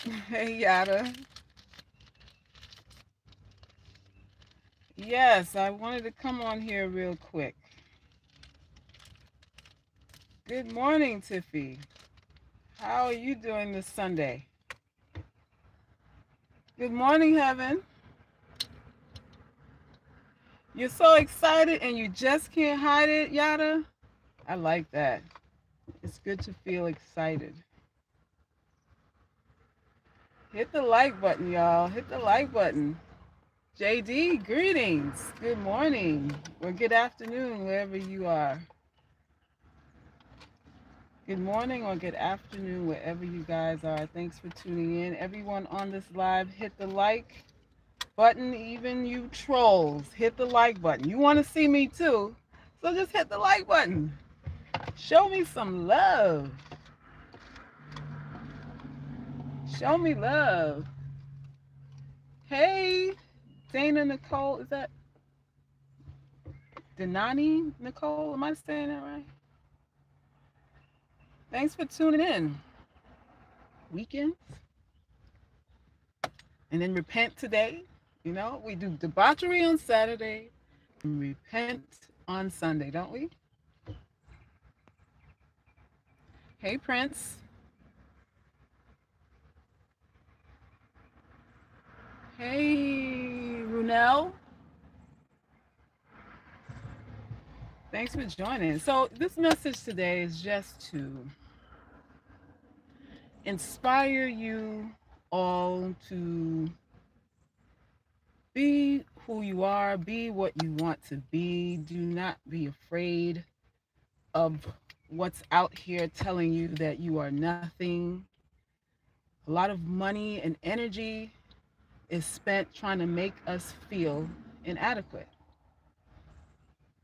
Hey, Yada. Yes, I wanted to come on here real quick. Good morning, Tiffy. How are you doing this Sunday? Good morning, Heaven. You're so excited and you just can't hide it, Yada. I like that. It's good to feel excited. Hit the like button, y'all. Hit the like button. JD, greetings. Good morning or good afternoon, wherever you are. Good morning or good afternoon, wherever you guys are. Thanks for tuning in. Everyone on this live, hit the like button. Even you trolls, hit the like button. You want to see me too, so just hit the like button. Show me some love. Show me love. Hey, Dana Nicole, is that Denani Nicole? Am I saying that right? Thanks for tuning in. Weekends, and then repent today. You know, we do debauchery on Saturday and repent on Sunday, don't we? Hey, Prince. Hey, Runel. Thanks for joining. So, this message today is just to inspire you all to be who you are, be what you want to be. Do not be afraid of what's out here telling you that you are nothing. A lot of money and energy is spent trying to make us feel inadequate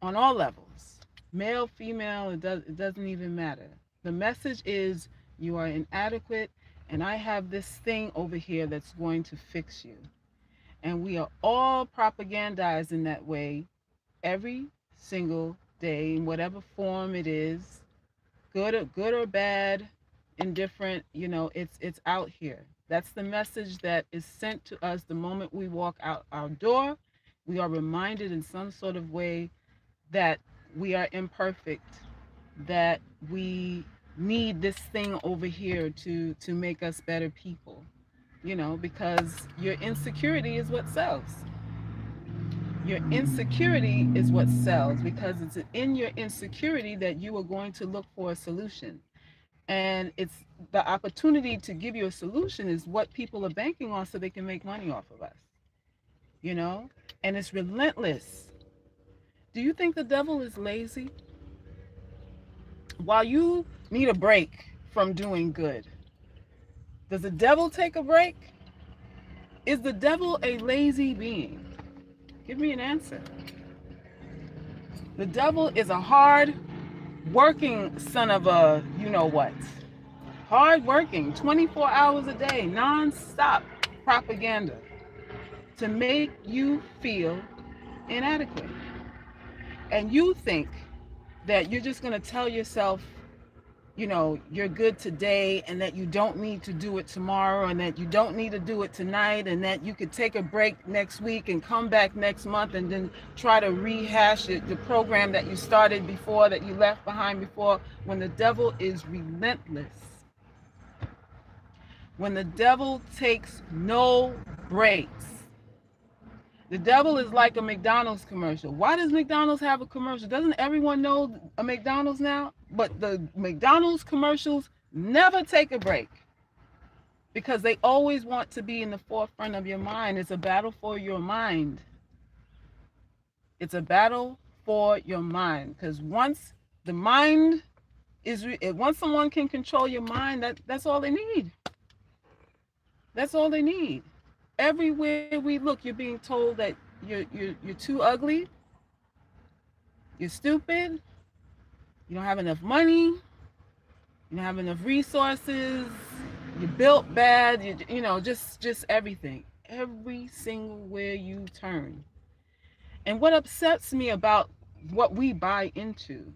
on all levels. Male, female, it doesn't even matter. The message is you are inadequate, and I have this thing over here that's going to fix you. And we are all propagandized in that way every single day, in whatever form it is, good or bad, indifferent, it's out here. That's the message that is sent to us the moment we walk out our door. We are reminded in some sort of way that we are imperfect, that we need this thing over here to make us better people, because your insecurity is what sells. Your insecurity is what sells, because it's in your insecurity that you are going to look for a solution. And it's the opportunity to give you a solution is what people are banking on so they can make money off of us, you know? And it's relentless. Do you think the devil is lazy? While you need a break from doing good, does the devil take a break? Is the devil a lazy being? Give me an answer. The devil is a hard working son of a you know what. Hard working, 24 hours a day, non-stop propaganda to make you feel inadequate. And you think that you're just going to tell yourself, you're good today and that you don't need to do it tomorrow and that you don't need to do it tonight and that you could take a break next week and come back next month and then try to rehash it, the program that you started before, that you left behind before, when the devil is relentless. When the devil takes no breaks. The devil is like a McDonald's commercial. Why does McDonald's have a commercial? Doesn't everyone know a McDonald's now? But the McDonald's commercials never take a break because they always want to be in the forefront of your mind. It's a battle for your mind. It's a battle for your mind, because once the mind once someone can control your mind, that's all they need. That's all they need. Everywhere we look, you're being told that you're too ugly, you're stupid, you don't have enough money, you don't have enough resources, you're built bad, just everything. Every single where you turn. And what upsets me about what we buy into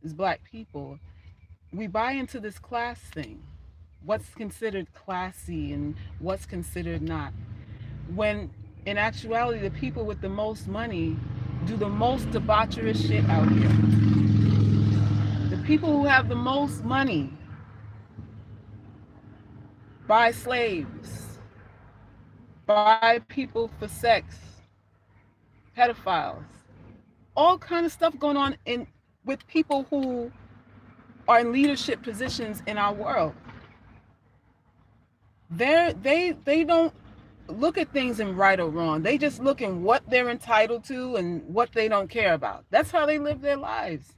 as Black people, we buy into this class thing. what's considered classy and what's considered not. When in actuality, the people with the most money do the most debaucherous shit out here. The people who have the most money buy slaves, buy people for sex, pedophiles, all kind of stuff going on in with people who are in leadership positions in our world. They don't look at things in right or wrong. They just look in what they're entitled to and what they don't care about. That's how they live their lives.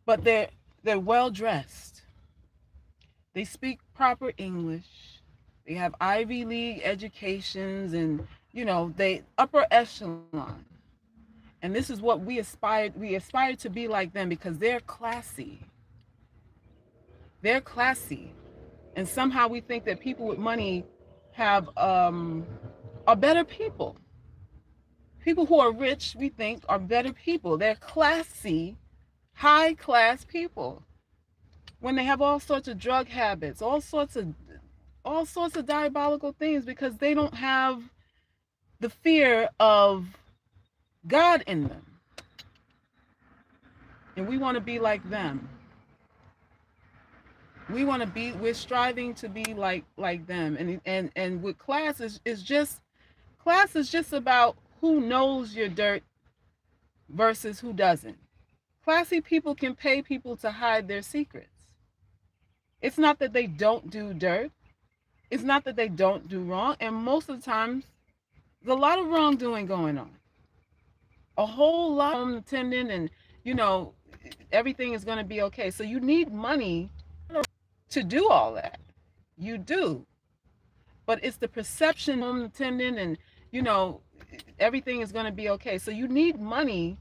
But they're well dressed. They speak proper English. They have Ivy League educations, and they upper echelon. And this is what we aspire to be like them, because they're classy. They're classy. And somehow we think that people with money have are better people. People who are rich, we think, are better people. They're classy, high class people. When they have all sorts of drug habits, all sorts of diabolical things, because they don't have the fear of God in them. And we want to be like them. We're striving to be like them. And with class is just about who knows your dirt versus who doesn't. Classy people can pay people to hide their secrets. It's not that they don't do dirt. It's not that they don't do wrong. And most of the times, there's a lot of wrongdoing going on. A whole lot of attending, and everything is going to be okay. So you need money to do all that. You do. But it's the perception of attending, and everything is going to be okay. So you need money.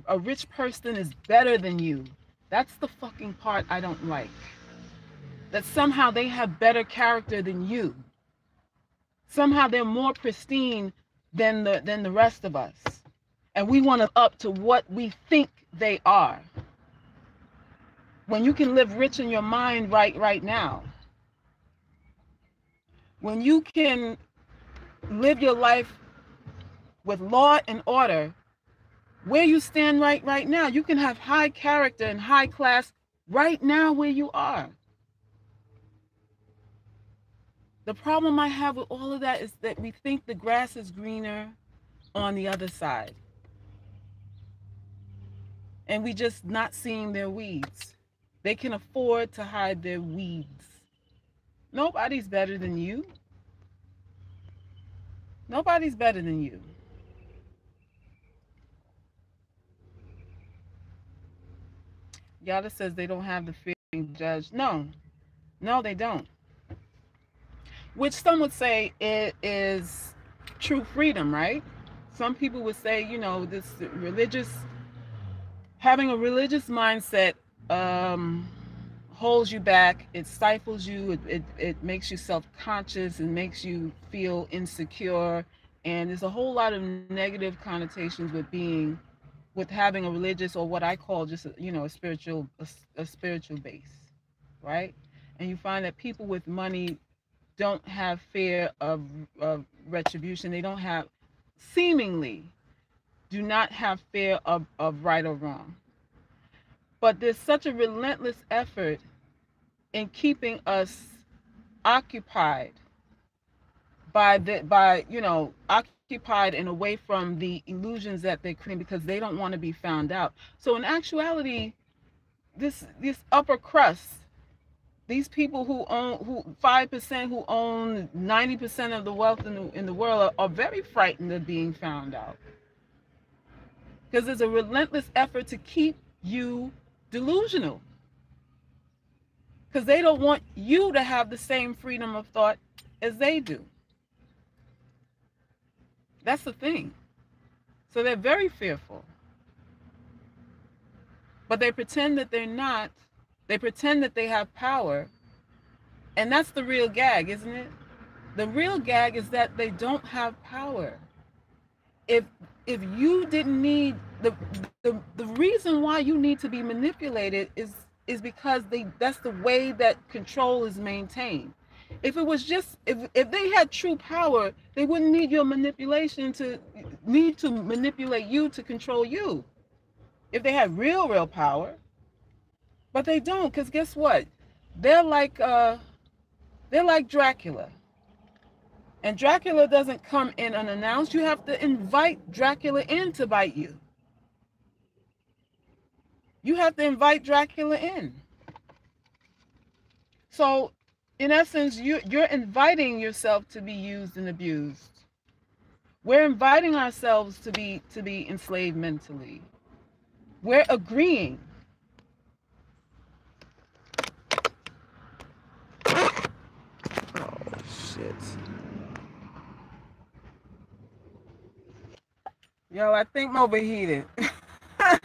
A rich person is better than you. That's the fucking part I don't like. That somehow they have better character than you. Somehow they're more pristine than the rest of us. And we want to up to what we think they are. When you can live rich in your mind right now. When you can live your life with law and order, where you stand right now, you can have high character and high class right now where you are. The problem I have with all of that is that we think the grass is greener on the other side. And we just not seeing their weeds. They can afford to hide their weeds. Nobody's better than you. Nobody's better than you. Yada says they don't have the fear of being judged. No, they don't. Which some would say it is true freedom, right? Some people would say, this having a religious mindset holds you back. It stifles you. It makes you self-conscious and makes you feel insecure. And there's a whole lot of negative connotations with having a religious, or what I call just a spiritual base, right? And you find that people with money don't have fear of retribution. They don't have, seemingly, do not have fear of right or wrong. But there's such a relentless effort in keeping us occupied occupied and away from the illusions that they're creating, because they don't want to be found out. So in actuality, this upper crust, these people who 5% who own 90% of the wealth in the world are very frightened of being found out, because there's a relentless effort to keep you delusional, because they don't want you to have the same freedom of thought as they do. That's the thing. So they're very fearful. But they pretend that they're not. They pretend that they have power. And that's the real gag, isn't it? The real gag is that they don't have power. If you didn't need the reason why you need to be manipulated is because that's the way that control is maintained. If it was just if they had true power, they wouldn't need your manipulation to need to manipulate you to control you. If they had real power, but they don't, because guess what? They're like uh they're like Dracula. And Dracula doesn't come in unannounced. You have to invite Dracula in to bite you. You have to invite Dracula in. So, in essence, you're inviting yourself to be used and abused. We're inviting ourselves to be enslaved mentally. We're agreeing. Oh shit. Yo, I think I'm overheated.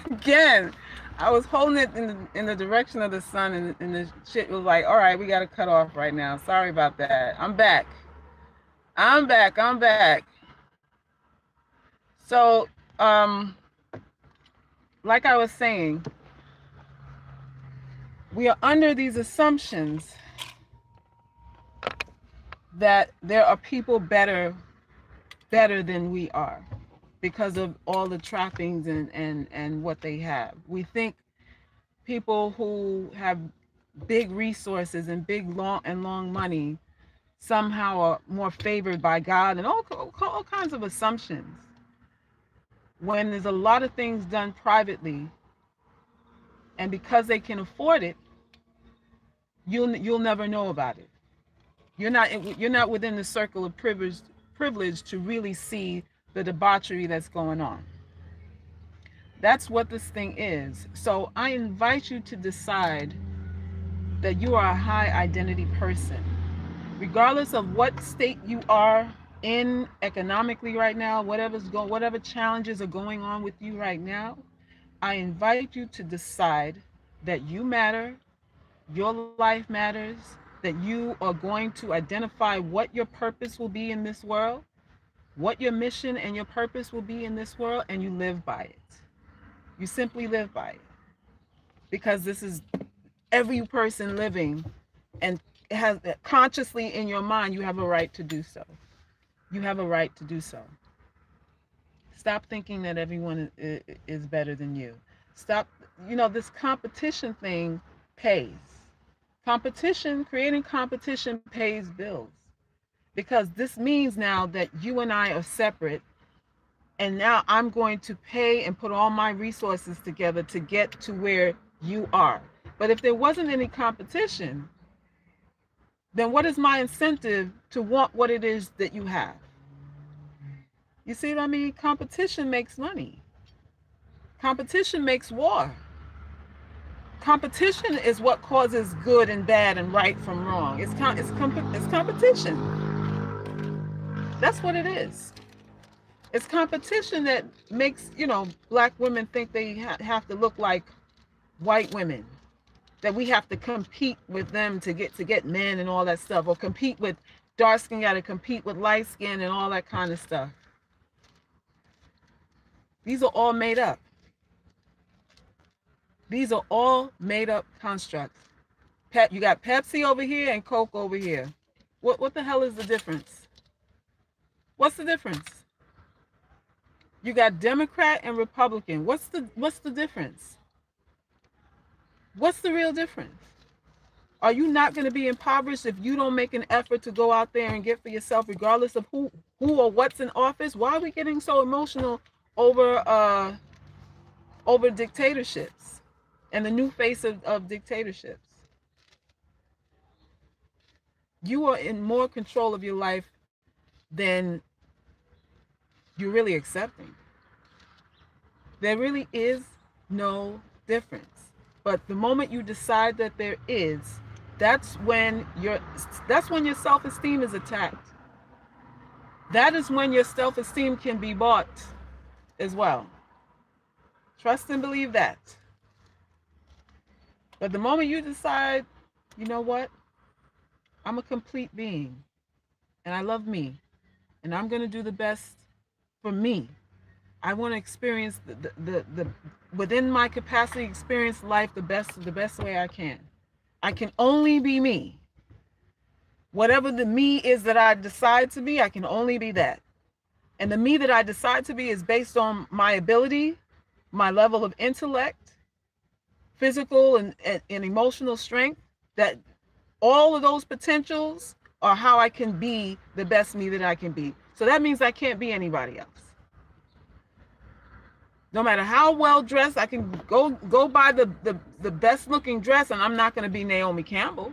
Again, I was holding it in the direction of the sun, and the shit was like, all right, we got to cut off right now. Sorry about that. I'm back. I'm back. So, like I was saying, we are under these assumptions that there are people better than we are because of all the trappings and what they have. We think people who have big resources and big long money somehow are more favored by God, and all kinds of assumptions, when there's a lot of things done privately, and because they can afford it, you'll never know about it. You're not within the circle of privilege to really see the debauchery that's going on. That's what this thing is. So I invite you to decide that you are a high identity person, regardless of what state you are in economically right now, whatever challenges are going on with you right now. I invite you to decide that you matter, your life matters, that you are going to identify what your purpose will be in this world, what your mission and your purpose will be in this world, and you live by it. You simply live by it, because this is every person living, and has consciously in your mind, you have a right to do so. You have a right to do so. Stop thinking that everyone is better than you. Stop, this competition thing pays. Creating competition pays bills, because this means now that you and I are separate, and now I'm going to pay and put all my resources together to get to where you are. But if there wasn't any competition, then what is my incentive to want what it is that you have? You see what I mean? Competition makes money. Competition makes war. Competition is what causes good and bad and right from wrong. It's competition. That's what it is. It's competition that makes, black women think they have to look like white women, that we have to compete with them to get men and all that stuff, or compete with dark skin, got to compete with light skin and all that kind of stuff. These are all made up. These are all made up constructs. You got Pepsi over here and Coke over here. What the hell is the difference? What's the difference? You got Democrat and Republican. What's the difference? What's the real difference? Are you not going to be impoverished if you don't make an effort to go out there and get for yourself, regardless of who or what's in office? Why are we getting so emotional over dictatorships and the new face of dictatorships? You are in more control of your life than you're really accepting. There really is no difference. But the moment you decide that there is, that's when your self-esteem is attacked. That is when your self-esteem can be bought as well. Trust and believe that. But the moment you decide, you know what? I'm a complete being, and I love me, and I'm going to do the best for me. I want to experience the within my capacity, experience life the best way I can. I can only be me. Whatever the me is that I decide to be, I can only be that. And the me that I decide to be is based on my ability, my level of intellect, physical and emotional strength, that all of those potentials are how I can be the best me that I can be. So that means I can't be anybody else. No matter how well dressed, I can go buy the best looking dress, and I'm not going to be Naomi Campbell.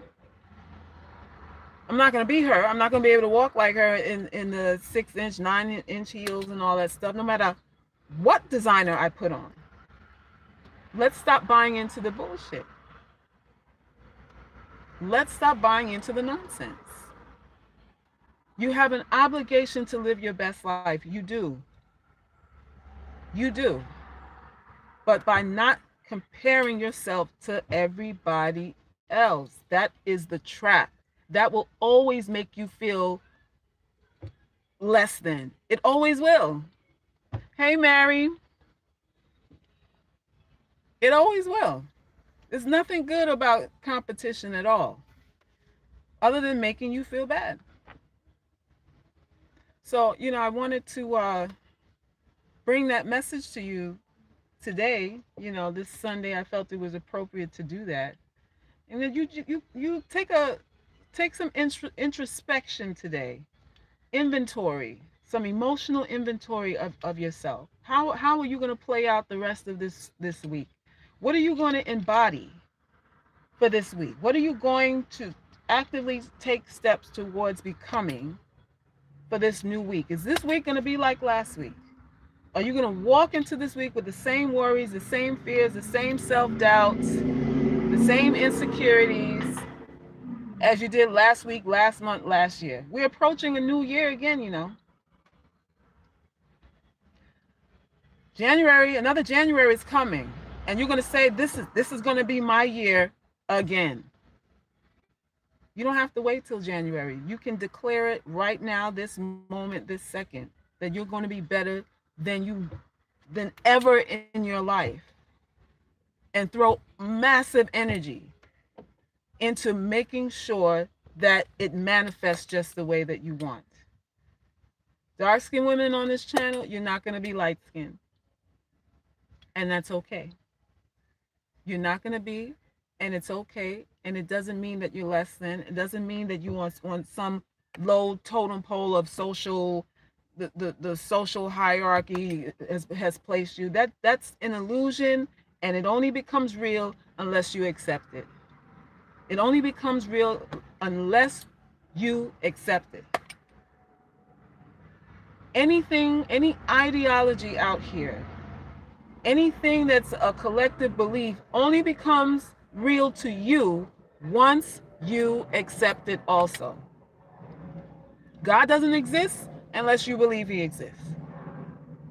I'm not going to be her. I'm not going to be able to walk like her in the 6-inch, 9-inch heels and all that stuff, no matter what designer I put on. Let's stop buying into the bullshit. Let's stop buying into the nonsense. You have an obligation to live your best life. You do. You do. But by not comparing yourself to everybody else, that is the trap. That will always make you feel less than. It always will. Hey, Mary. It always will. There's nothing good about competition at all, other than making you feel bad. So, I wanted to bring that message to you today. This Sunday, I felt it was appropriate to do that. And then you take some introspection today, inventory, some emotional inventory of yourself. How are you going to play out the rest of this week? What are you going to embody for this week? What are you going to actively take steps towards becoming for this new week? Is this week going to be like last week? Are you going to walk into this week with the same worries, the same fears, the same self-doubts, the same insecurities as you did last week, last month, last year? We're approaching a new year again, Another January is coming, and you're going to say, this is going to be my year again. You don't have to wait till January. You can declare it right now, this moment, this second, that you're going to be better than ever in your life, and throw massive energy into making sure that it manifests just the way that you want. Dark-skinned women on this channel, you're not going to be light-skinned. And that's okay. You're not going to be, and it's okay. And it doesn't mean that you're less than. It doesn't mean that you on some low totem pole of social, the social hierarchy has placed you. That's an illusion, and it only becomes real unless you accept it. It only becomes real unless you accept it. Anything, any ideology out here, anything that's a collective belief only becomes real to you once you accept it also. God doesn't exist unless you believe he exists.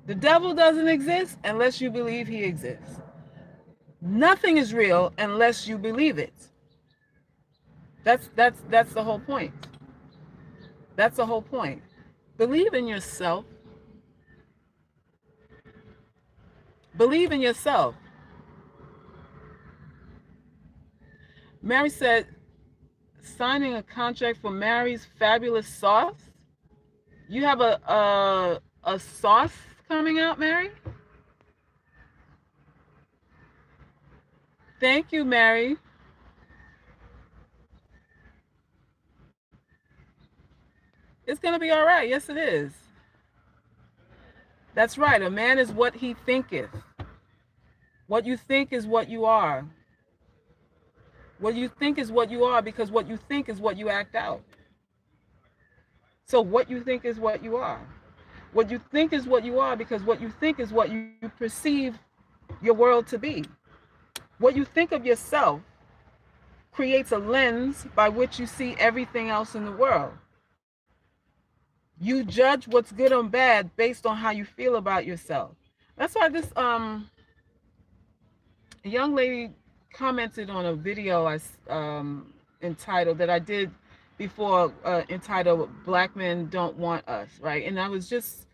The devil doesn't exist unless you believe he exists. Nothing is real unless you believe it. That's the whole point. That's the whole point. Believe in yourself. Believe in yourself. Mary said, signing a contract for Mary's fabulous sauce. You have a sauce coming out, Mary? Thank you, Mary. It's going to be all right. Yes, it is. That's right. A man is what he thinketh. What you think is what you are. What you think is what you are, because what you think is what you act out. So what you think is what you are. What you think is what you are, because what you think is what you perceive your world to be. What you think of yourself creates a lens by which you see everything else in the world. You judge what's good or bad based on how you feel about yourself. That's why this young lady commented on a video I entitled that I did before, entitled "Black Men Don't Want Us," right? And I was just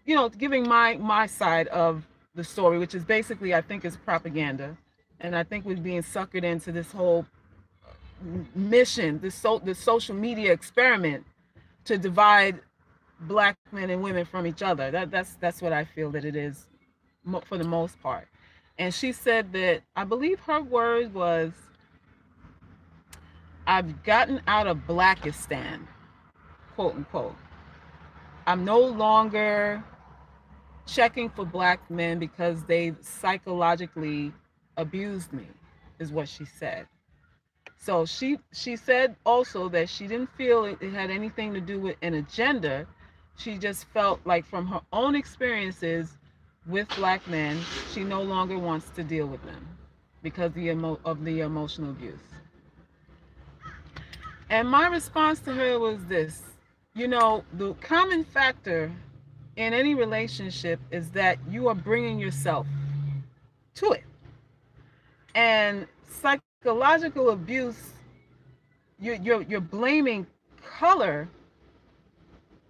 giving my side of the story, which is basically, I think, is propaganda, and I think we're being suckered into this whole mission, the social media experiment to divide black men and women from each other. That's what I feel that it is for the most part. And she said that, I believe her word was, "I've gotten out of Blackistan," quote unquote. "I'm no longer checking for black men because they've psychologically abused me," is what she said. So she said also that she didn't feel it had anything to do with an agenda. She just felt like, from her own experiences with black men, she no longer wants to deal with them because of the emotional abuse. And my response to her was this: the common factor in any relationship is that you are bringing yourself to it. And psychological abuse, you're blaming color,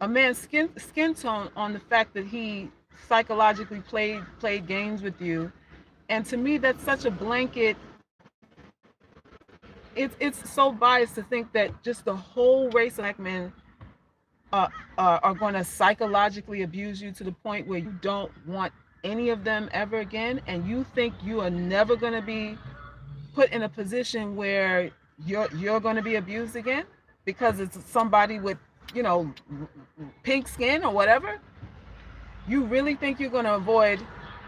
a man's skin tone, on the fact that he psychologically played games with you. And to me, that's such a blanket. It's so biased to think that just the whole race of black men are going to psychologically abuse you to the point where you don't want any of them ever again, and you think you are never going to be put in a position where you're going to be abused again because it's somebody with, you know, pink skin or whatever. You really think you're going to avoid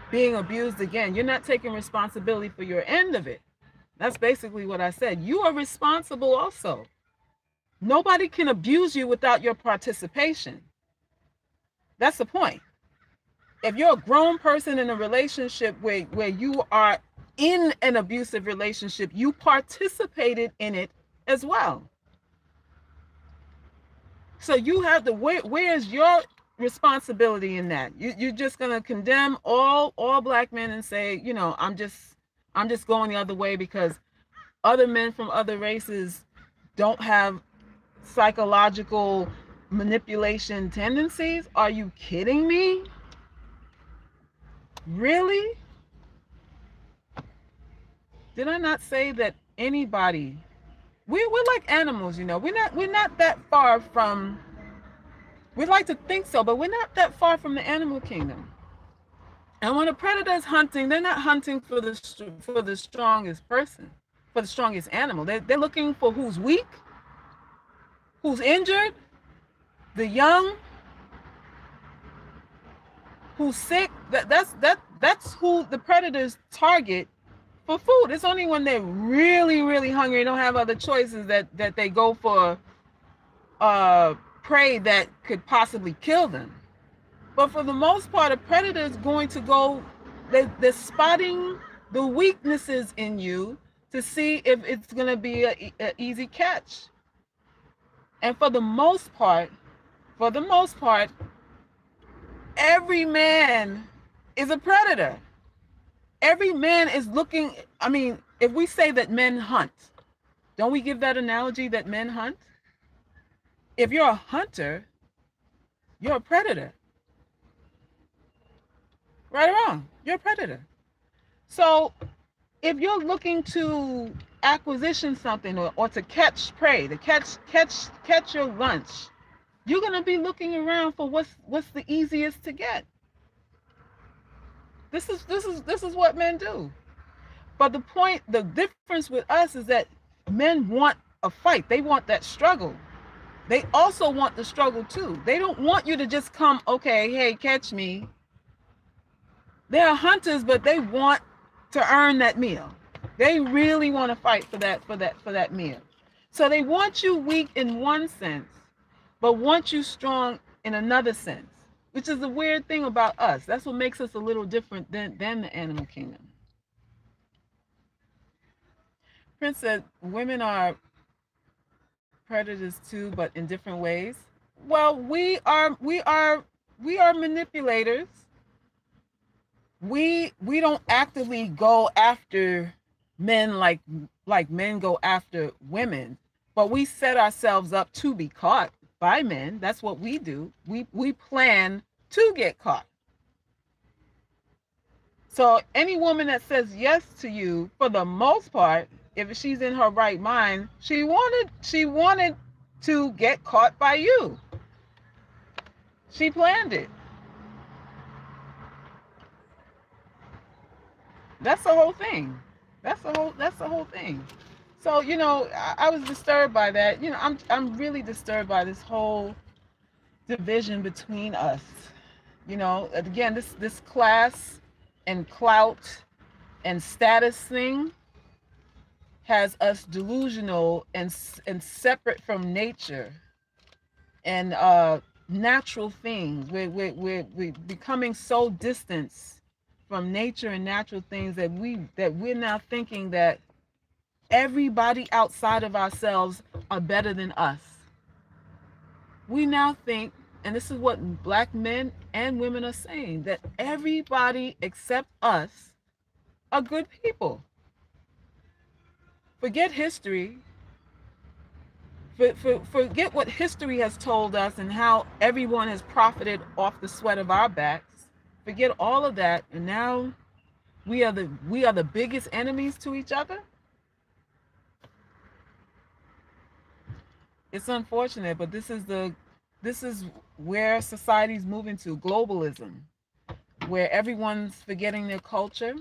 being abused again? You're not taking responsibility for your end of it. That's basically what I said. You are responsible also. Nobody can abuse you without your participation. That's the point. If you're a grown person in a relationship where you are in an abusive relationship, you participated in it as well. So you have to, where's your responsibility in that? You're just going to condemn all black men and say, you know, I'm just going the other way because other men from other races don't have psychological manipulation tendencies? Are you kidding me? Really? Did I not say that anybody, we're like animals, you know, we're not that far from, we like to think so, but we're not that far from the animal kingdom. And when a predator is hunting, they're not hunting for the strongest person, for the strongest animal. They're looking for who's weak, who's injured, the young, who's sick. That's who the predators target for food. It's only when they're really, really hungry, don't have other choices, that they go for prey that could possibly kill them. But for the most part, a predator is going to go, they're spotting the weaknesses in you to see if it's going to be an easy catch. And for the most part, every man is a predator. Every man is looking, I mean, if we say that men hunt, don't we give that analogy that men hunt? If you're a hunter, you're a predator. Right or wrong, you're a predator. So if you're looking to acquisition something or to catch prey, to catch your lunch, you're gonna be looking around for what's the easiest to get. This is what men do. But the difference with us is that men want a fight. They want that struggle. They also want the struggle too. They don't want you to just come, okay, hey, catch me. They're hunters, but they want to earn that meal. They really want to fight for that meal. So they want you weak in one sense, but want you strong in another sense, which is the weird thing about us. That's what makes us a little different than the animal kingdom. Prince said women are predators too, but in different ways. Well, we are manipulators. We don't actively go after men like men go after women, but we set ourselves up to be caught by men. That's what we do. We plan to get caught. So any woman that says yes to you, for the most part, if she's in her right mind, she wanted to get caught by you. She planned it. That's the whole thing. That's the whole thing. So, I was disturbed by that. I'm really disturbed by this whole division between us. Again, this class and clout and status thing has us delusional and separate from nature and natural things. We're becoming so distant from nature and natural things that we're now thinking that everybody outside of ourselves are better than us. We now think, and this is what black men and women are saying, that everybody except us are good people. Forget history. Forget what history has told us and how everyone has profited off the sweat of our backs. Forget all of that, and now we are the biggest enemies to each other. It's unfortunate, but this is where society's moving to, globalism, where everyone's forgetting their culture,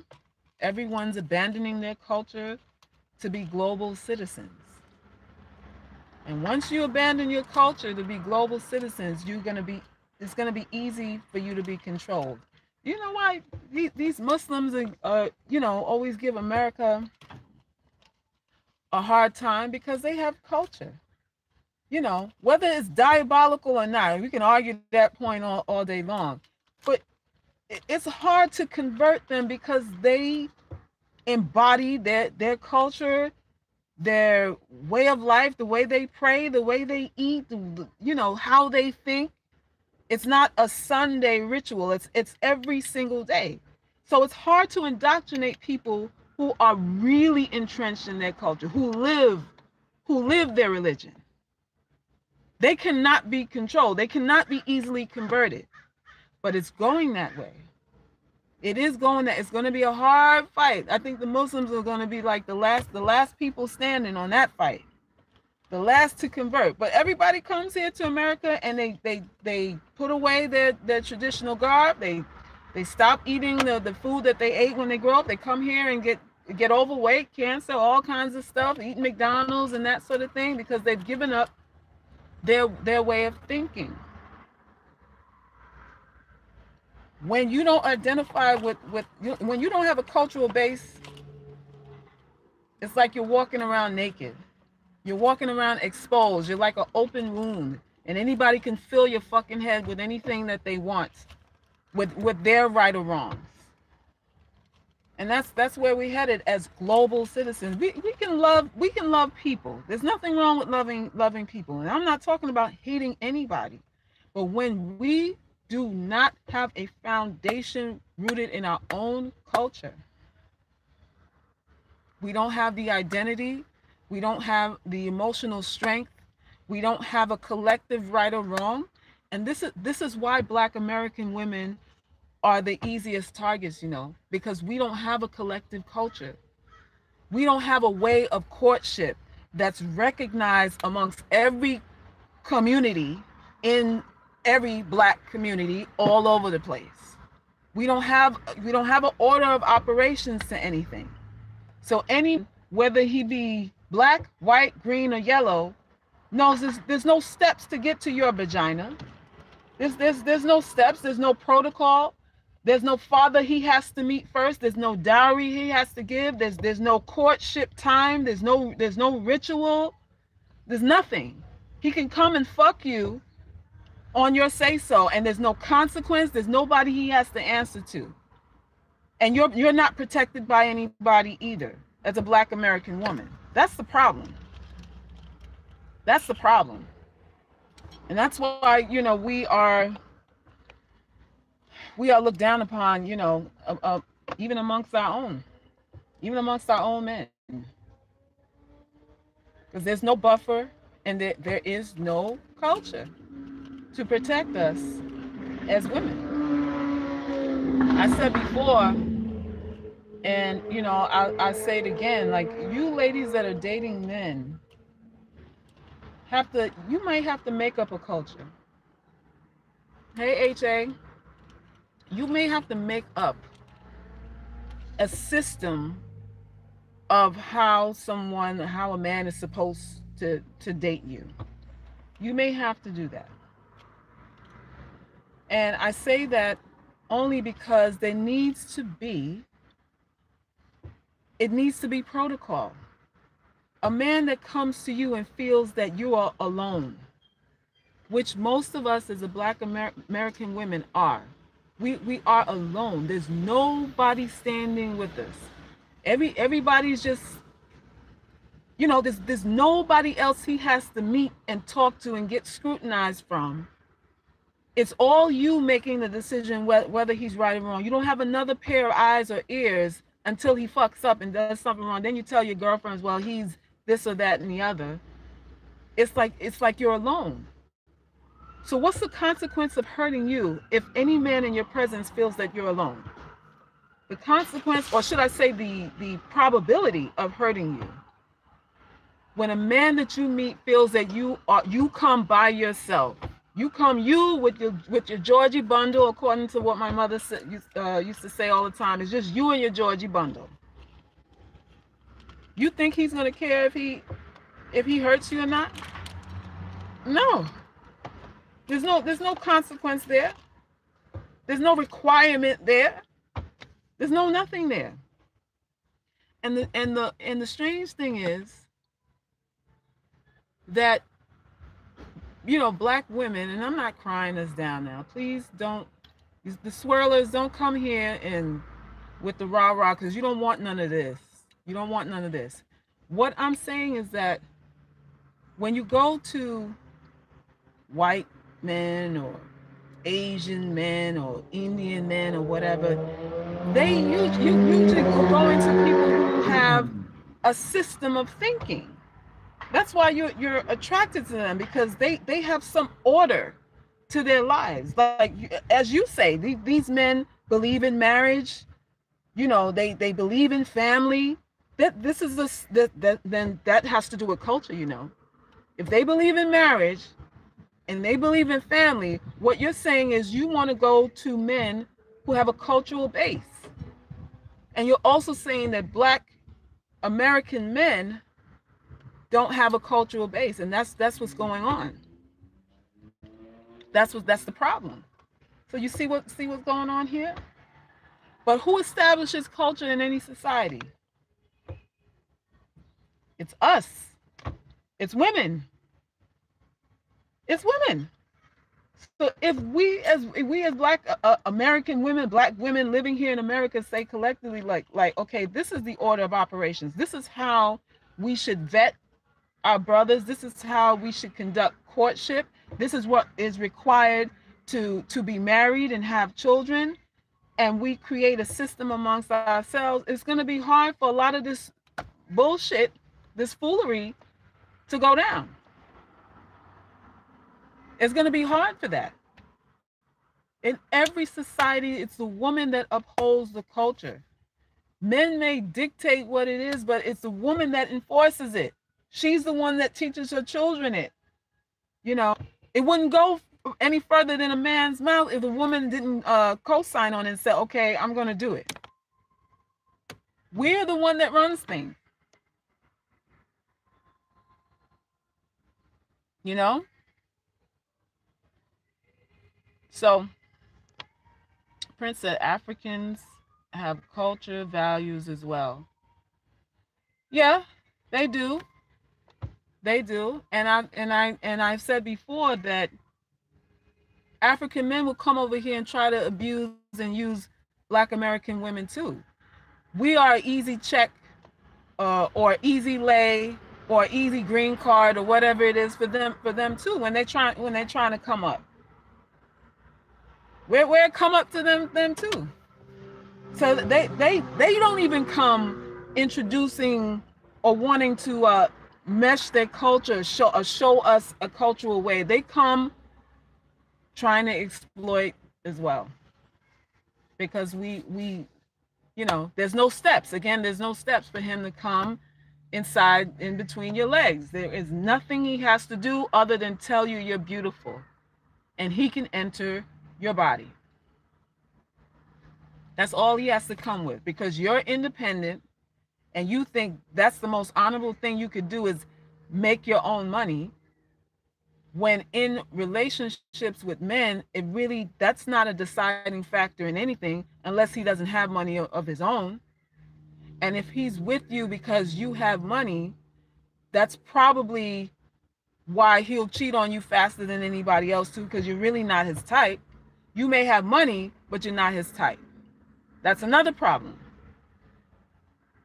everyone's abandoning their culture to be global citizens. And once you abandon your culture to be global citizens, it's gonna be easy for you to be controlled. You know why these Muslims always give America a hard time? Because they have culture. Whether it's diabolical or not, we can argue that point all day long. But it's hard to convert them because they embody their culture, their way of life, the way they pray, the way they eat, how they think. It's not a Sunday ritual. It's every single day. So it's hard to indoctrinate people who are really entrenched in their culture, who live their religion. They cannot be controlled. They cannot be easily converted. But it's going that way. It's going to be a hard fight. I think the Muslims are going to be like the last people standing on that fight. The last to convert. But everybody comes here to America and they put away their traditional garb. They stop eating the food that they ate when they grew up. They come here and get overweight, cancer, all kinds of stuff, eat McDonald's and that sort of thing, because they've given up their way of thinking. When you don't identify when you don't have a cultural base, it's like you're walking around naked. You're walking around exposed. You're like an open wound, and anybody can fill your fucking head with anything that they want, with their right or wrongs. And that's where we're headed as global citizens. We can love people. There's nothing wrong with loving people. And I'm not talking about hating anybody. But when we do not have a foundation rooted in our own culture, we don't have the identity, we don't have the emotional strength, we don't have a collective right or wrong. And this is why Black American women are the easiest targets, because we don't have a collective culture. We don't have a way of courtship that's recognized amongst every community, in every Black community all over the place. We don't have an order of operations to anything. So whether he be Black, white, green, or yellow, knows there's no steps to get to your vagina. There's no steps, there's no protocol. There's no father he has to meet first. There's no dowry he has to give. There's no courtship time. There's no ritual. There's nothing. He can come and fuck you on your say so, and there's no consequence. There's nobody he has to answer to. And you're not protected by anybody either as a Black American woman. That's the problem. That's the problem. And that's why, we are looked down upon, even amongst our own men, because there's no buffer and there is no culture to protect us as women. I said before, and I say it again, like, you ladies that are dating men you might have to make up a culture. Hey, HA, you may have to make up a system of how a man is supposed to date you. You may have to do that. And I say that only because it needs to be protocol. A man that comes to you and feels that you are alone, which most of us as a Black American women are. We are alone. There's nobody standing with us. Everybody's just, there's nobody else he has to meet and talk to and get scrutinized from. It's all you making the decision whether he's right or wrong. You don't have another pair of eyes or ears until he fucks up and does something wrong. Then you tell your girlfriends, well, he's this or that and the other. It's like you're alone. So what's the consequence of hurting you if any man in your presence feels that you're alone? The consequence, or should I say the probability of hurting you, when a man that you meet feels that you come by yourself. You with your Georgie bundle, according to what my mother used to say all the time. It's just you and your Georgie bundle. You think he's gonna care if he hurts you or not? No. There's no consequence there. There's no requirement there. There's no nothing there. And the strange thing is that Black women, and I'm not crying us down now. Please don't, the swirlers, don't come here and with the rah-rah, because you don't want none of this. You don't want none of this. What I'm saying is that when you go to white men or Asian men or Indian men or whatever, you usually go into people who have a system of thinking. That's why you're attracted to them, because they have some order to their lives. Like, as you say, these men believe in marriage. They believe in family. Then that has to do with culture. If they believe in marriage and they believe in family, what you're saying is you want to go to men who have a cultural base. And you're also saying that Black American men don't have a cultural base, and that's what's going on. That's the problem. So you see what's going on here? But who establishes culture in any society? It's us. It's women. It's women. So if we as Black American women, Black women living here in America, say collectively, like, okay, this is the order of operations. This is how we should vet our brothers. This is how we should conduct courtship. This is what is required to be married and have children. And we create a system amongst ourselves. It's going to be hard for a lot of this bullshit, this foolery, to go down. It's going to be hard for that. In every society, it's the woman that upholds the culture. Men may dictate what it is, but it's the woman that enforces it. She's the one that teaches her children it. It wouldn't go any further than a man's mouth if the woman didn't co-sign on it and say, okay, I'm going to do it. We're the one that runs things. So Prince said Africans have culture, values as well. Yeah, they do. They do. And I've said before that African men will come over here and try to abuse and use Black American women too. We are easy check or easy lay or easy green card or whatever it is for them too when they're trying to come up. We're come up to them too. So they don't even come introducing or wanting to mesh their culture, show us a cultural way. They come trying to exploit as well, because we you know, there's no steps. Again, there's no steps for him to come inside in between your legs. There is nothing he has to do other than tell you you're beautiful, and he can enter your body. That's all he has to come with, because you're independent and you think that's the most honorable thing you could do is make your own money. When in relationships with men, it really, that's not a deciding factor in anything unless he doesn't have money of his own. And if he's with you because you have money, that's probably why he'll cheat on you faster than anybody else too, because you're really not his type. You may have money, but you're not his type. That's another problem.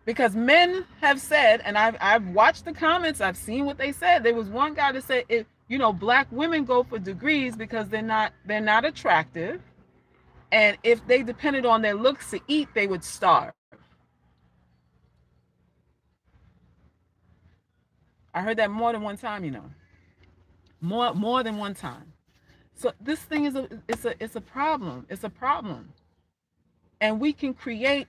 Because men have said, and I've watched the comments, I've seen what they said. There was one guy that said, you know, black women go for degrees because they're not attractive, and if they depended on their looks to eat, they would starve. I heard that more than one time, you know, more than one time. So this thing is it's a problem. It's a problem, and we can create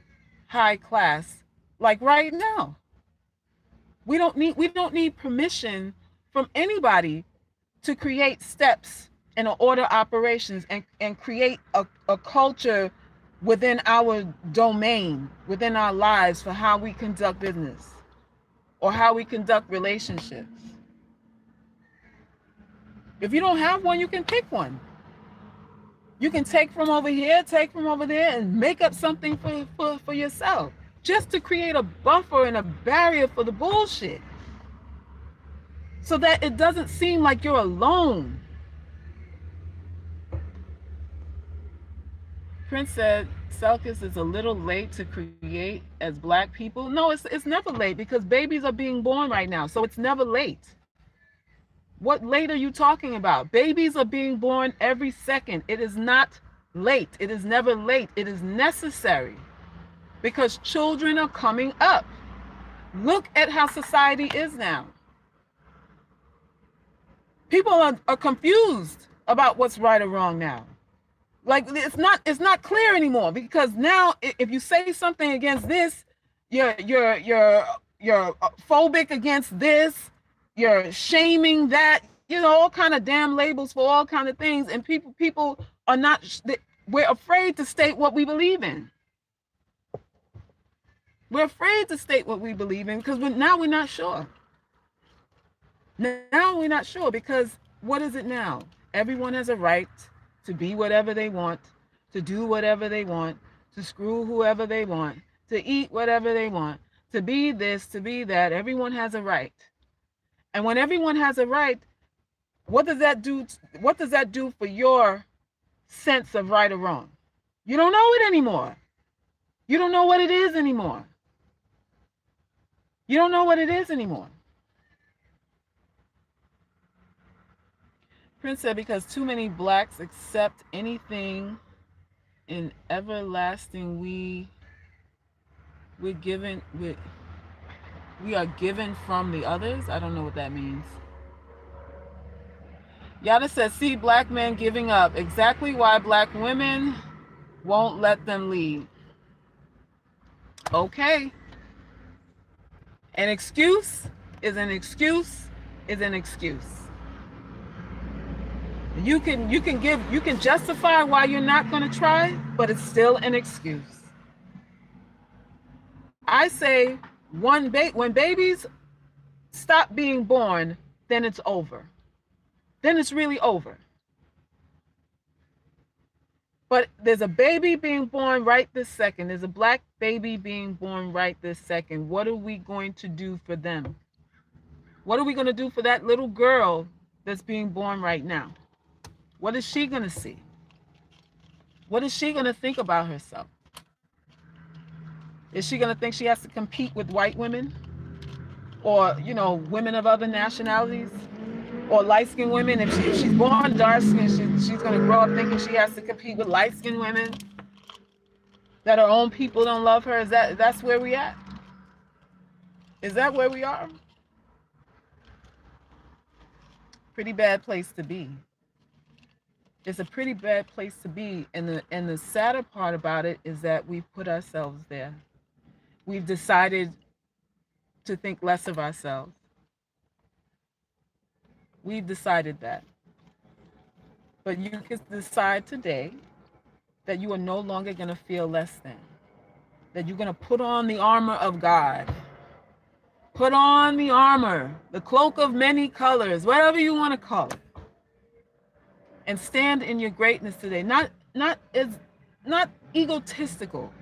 high class like right now. We don't need permission from anybody to create steps and order operations and create a culture within our domain, within our lives, for how we conduct business or how we conduct relationships. If you don't have one, you can pick one. You can take from over here, take from over there, and make up something for yourself, just to create a buffer and a barrier for the bullshit, so that it doesn't seem like you're alone. Prince said Salkis is a little late to create as black people. No, it's never late, because babies are being born right now, so it's never late. What late are you talking about? Babies are being born every second. It is not late. It is never late. It is necessary, because children are coming up. Look at how society is now. People are confused about what's right or wrong now. Like, it's not clear anymore, because now if you say something against this, you're phobic against this, you're shaming that, you know, all kind of damn labels for all kind of things, and people are not, we're afraid to state what we believe in. We're afraid to state what we believe in, because now we're not sure. Now we're not sure, because what is it now? Everyone has a right to be whatever they want, to do whatever they want, to screw whoever they want, to eat whatever they want, to be this, to be that. Everyone has a right. And when everyone has a right, what does that do? What does that do for your sense of right or wrong? You don't know it anymore. You don't know what it is anymore. You don't know what it is anymore. Prince said, because too many blacks accept anything in everlasting, we are given from the others. I don't know what that means. Yada says, see black men giving up. Exactly why black women won't let them lead. Okay. An excuse is an excuse is an excuse. You can justify why you're not going to try, but it's still an excuse. I say when babies stop being born, then it's over. Then it's really over. But there's a baby being born right this second. There's a black baby being born right this second. What are we going to do for them? What are we going to do for that little girl that's being born right now? What is she going to see? What is she going to think about herself? Is she going to think she has to compete with white women? Or, you know, women of other nationalities? Or light-skinned women? If she's born dark-skinned, she's going to grow up thinking she has to compete with light-skinned women? That her own people don't love her? That's where we at? Is that where we are? Pretty bad place to be. It's a pretty bad place to be. And the sadder part about it is that we've put ourselves there. We've decided to think less of ourselves. We've decided that. But you can decide today that you are no longer going to feel less than, that you're going to put on the armor of God. Put on the armor, the cloak of many colors, whatever you want to call it, and stand in your greatness today. Not egotistical,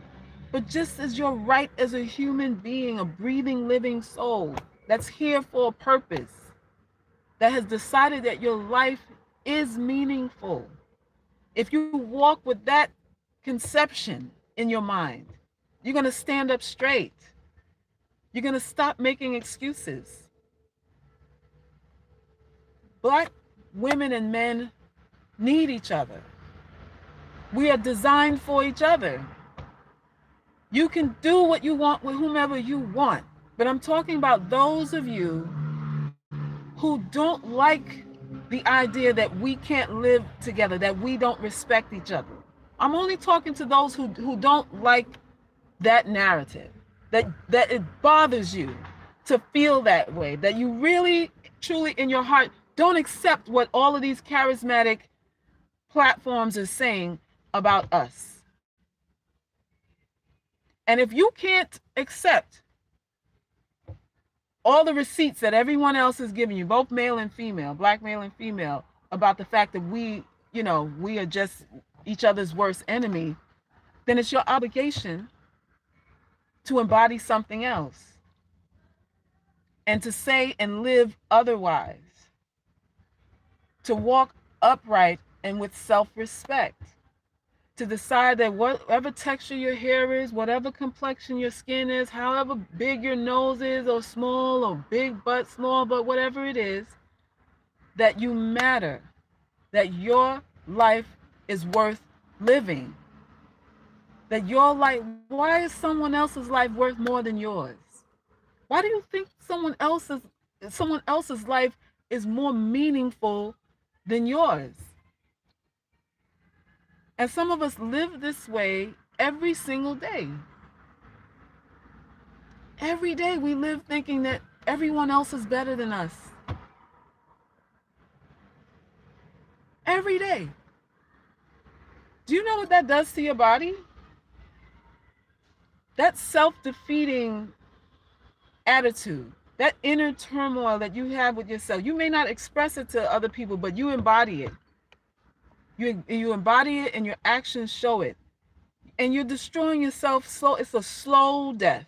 but just as your right as a human being, a breathing, living soul that's here for a purpose, that has decided that your life is meaningful. If you walk with that conception in your mind, you're going to stand up straight. You're going to stop making excuses. Black women and men need each other. We are designed for each other. You can do what you want with whomever you want, but I'm talking about those of you who don't like the idea that we can't live together, that we don't respect each other. I'm only talking to those who don't like that narrative, that it bothers you to feel that way, that you really, truly in your heart don't accept what all of these charismatic platforms are saying about us. And if you can't accept all the receipts that everyone else is giving you, both male and female, black male and female, about the fact that we are just each other's worst enemy, then it's your obligation to embody something else and to say and live otherwise, to walk upright and with self-respect, to decide that whatever texture your hair is, whatever complexion your skin is, however big your nose is, or small, or big butt, small butt, whatever it is, that you matter, that your life is worth living, that your life, why is someone else's life worth more than yours? Why do you think someone else's life is more meaningful than yours? And some of us live this way every single day. Every day we live thinking that everyone else is better than us. Every day. Do you know what that does to your body? That self-defeating attitude, that inner turmoil that you have with yourself. You may not express it to other people, but you embody it. You embody it and your actions show it. And you're destroying yourself slow. It's a slow death.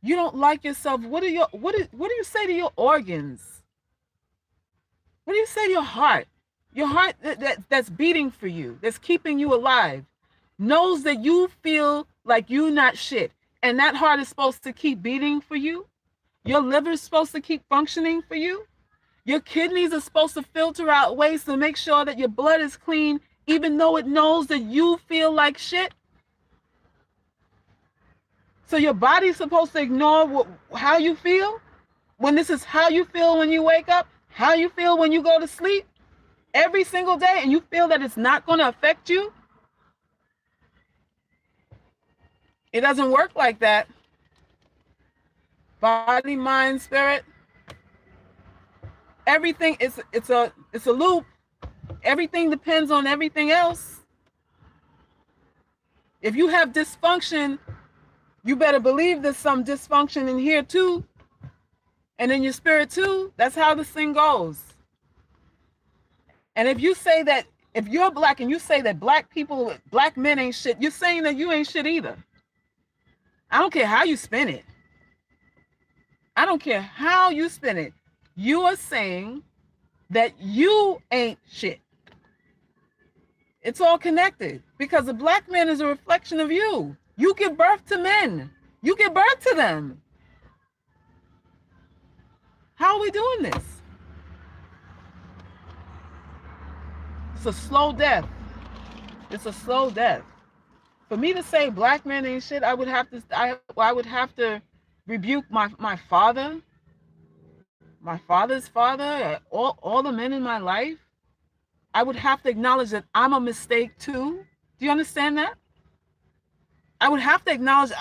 You don't like yourself. What do you say to your organs? What do you say to your heart? Your heart that's beating for you, that's keeping you alive, knows that you feel like you're not shit. And that heart is supposed to keep beating for you. Your liver is supposed to keep functioning for you. Your kidneys are supposed to filter out waste to make sure that your blood is clean, even though it knows that you feel like shit. So your body's supposed to ignore how you feel, when this is how you feel when you wake up, how you feel when you go to sleep every single day, and you feel that it's not going to affect you. It doesn't work like that. Body, mind, spirit. Everything it's a loop. Everything depends on everything else. If you have dysfunction, you better believe there's some dysfunction in here too, and in your spirit too. That's how this thing goes. And if you say that, if you're black and you say that black men ain't shit, you're saying that you ain't shit either. I don't care how you spin it. I don't care how you spin it. You are saying that you ain't shit. It's all connected because the black man is a reflection of you. You give birth to men. You give birth to them. How are we doing this? It's a slow death. It's a slow death. For me to say black men ain't shit, I would have to rebuke my father, my father's father, all the men in my life. I would have to acknowledge that I'm a mistake too. Do you understand that? I would have to acknowledge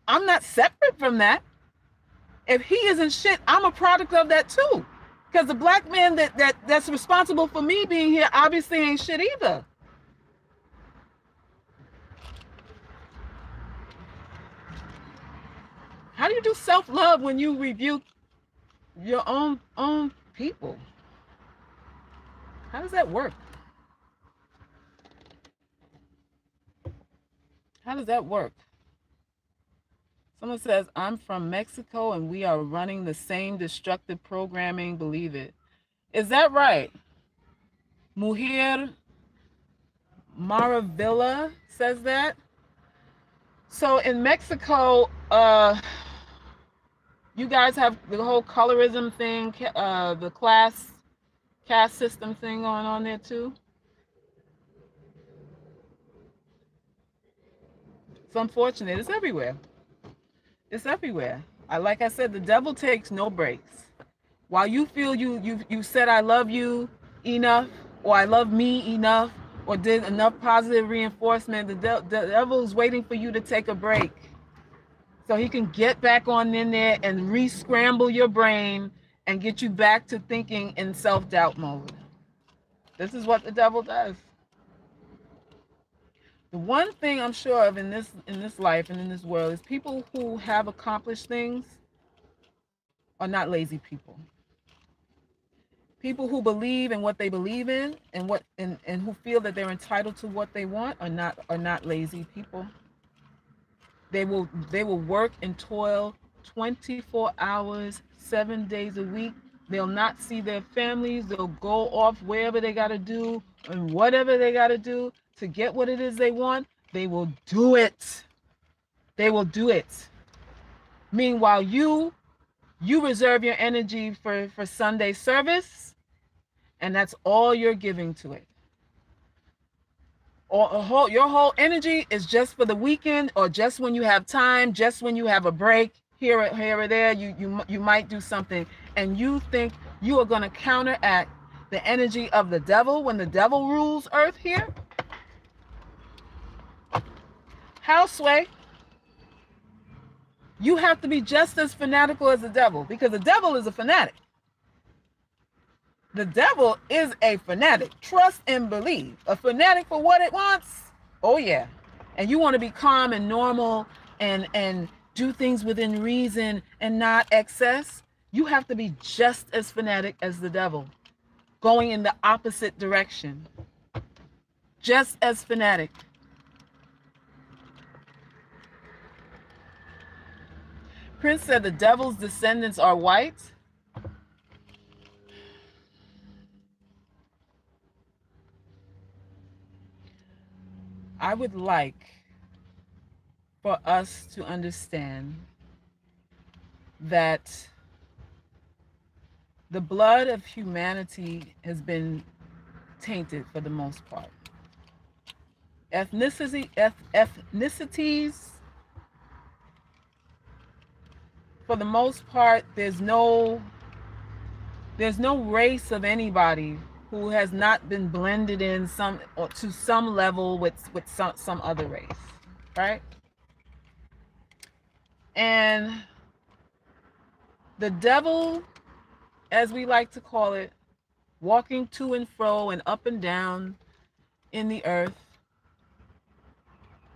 I'm not separate from that. If he isn't shit, I'm a product of that too. Because the black man that's responsible for me being here obviously ain't shit either. How do you do self-love when you rebuke your own people? How does that work? How does that work? Someone says, I'm from Mexico and we are running the same destructive programming. Believe it. Is that right? Mujer Maravilla says that. So in Mexico, you guys have the whole colorism thing, the caste system thing going on there too. It's unfortunate. It's everywhere. It's everywhere. Like I said, the devil takes no breaks. While you feel you said I love you enough, or I love me enough, or did enough positive reinforcement, the devil's waiting for you to take a break, so he can get back on in there and re-scramble your brain and get you back to thinking in self-doubt mode. This is what the devil does. The one thing I'm sure of in this life and in this world is people who have accomplished things are not lazy people. People who believe in what they believe in and who feel that they're entitled to what they want are not lazy people. They will work and toil 24 hours, 7 days a week. They'll not see their families. They'll go off wherever they got to do and whatever they got to do to get what it is they want. They will do it. They will do it. Meanwhile, you reserve your energy for Sunday service, and that's all you're giving to it. Or your whole energy is just for the weekend, or just when you have time, just when you have a break here or there. You might do something, and you think you are going to counteract the energy of the devil when the devil rules Earth here. How, Sway? You have to be just as fanatical as the devil, because the devil is a fanatic. The devil is a fanatic. Trust and believe. A fanatic for what it wants. Oh yeah. And you want to be calm and normal and do things within reason and not excess. You have to be just as fanatic as the devil, going in the opposite direction. Just as fanatic. Prince said the devil's descendants are white. I would like for us to understand that the blood of humanity has been tainted for the most part. Ethnicities, for the most part, there's no race of anybody who has not been blended in to some level with some other race, right? And the devil, as we like to call it, walking to and fro and up and down in the earth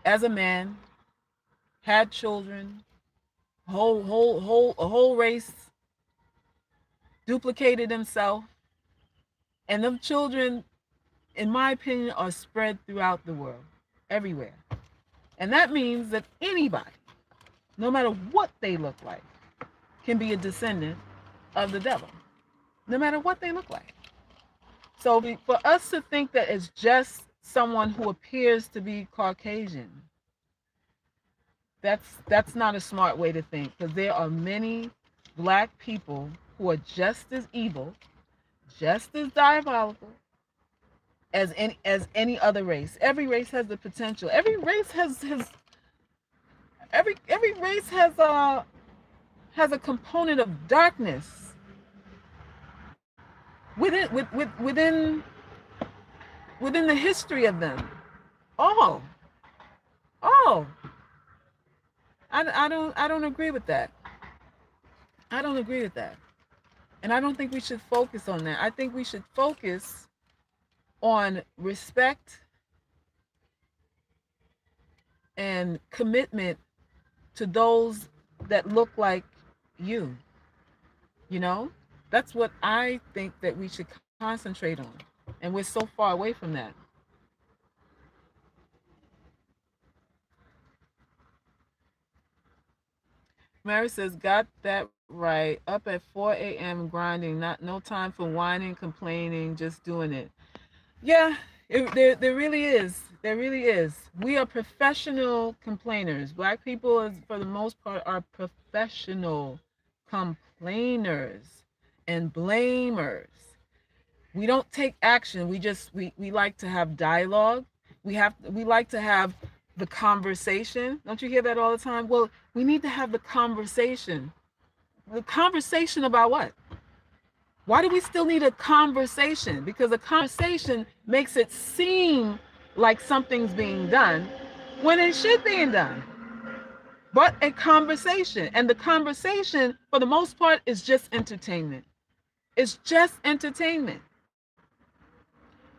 as a man, had children, a whole race, duplicated himself, and them children, in my opinion, are spread throughout the world, everywhere. And that means that anybody, no matter what they look like, can be a descendant of the devil, no matter what they look like. So for us to think that it's just someone who appears to be Caucasian, that's not a smart way to think, because there are many Black people who are just as evil, just as diabolical as any other race. Every race has the potential. Every race has a component of darkness within within the history of them. Oh, oh, I don't agree with that. I don't agree with that. And I don't think we should focus on that. I think we should focus on respect and commitment to those that look like you. You know, that's what I think that we should concentrate on. And we're so far away from that. Mary says, got that right. Up at 4 a.m. grinding, not no time for whining, complaining, just doing it. Yeah, there really is. There really is. We are professional complainers. Black people, for the most part, are professional complainers and blamers. We don't take action. We like to have dialogue. We like to have the conversation. Don't you hear that all the time? Well, we need to have the conversation. The conversation about what? Why do we still need a conversation? Because a conversation makes it seem like something's being done when it should be done. But a conversation. And the conversation, for the most part, is just entertainment. It's just entertainment.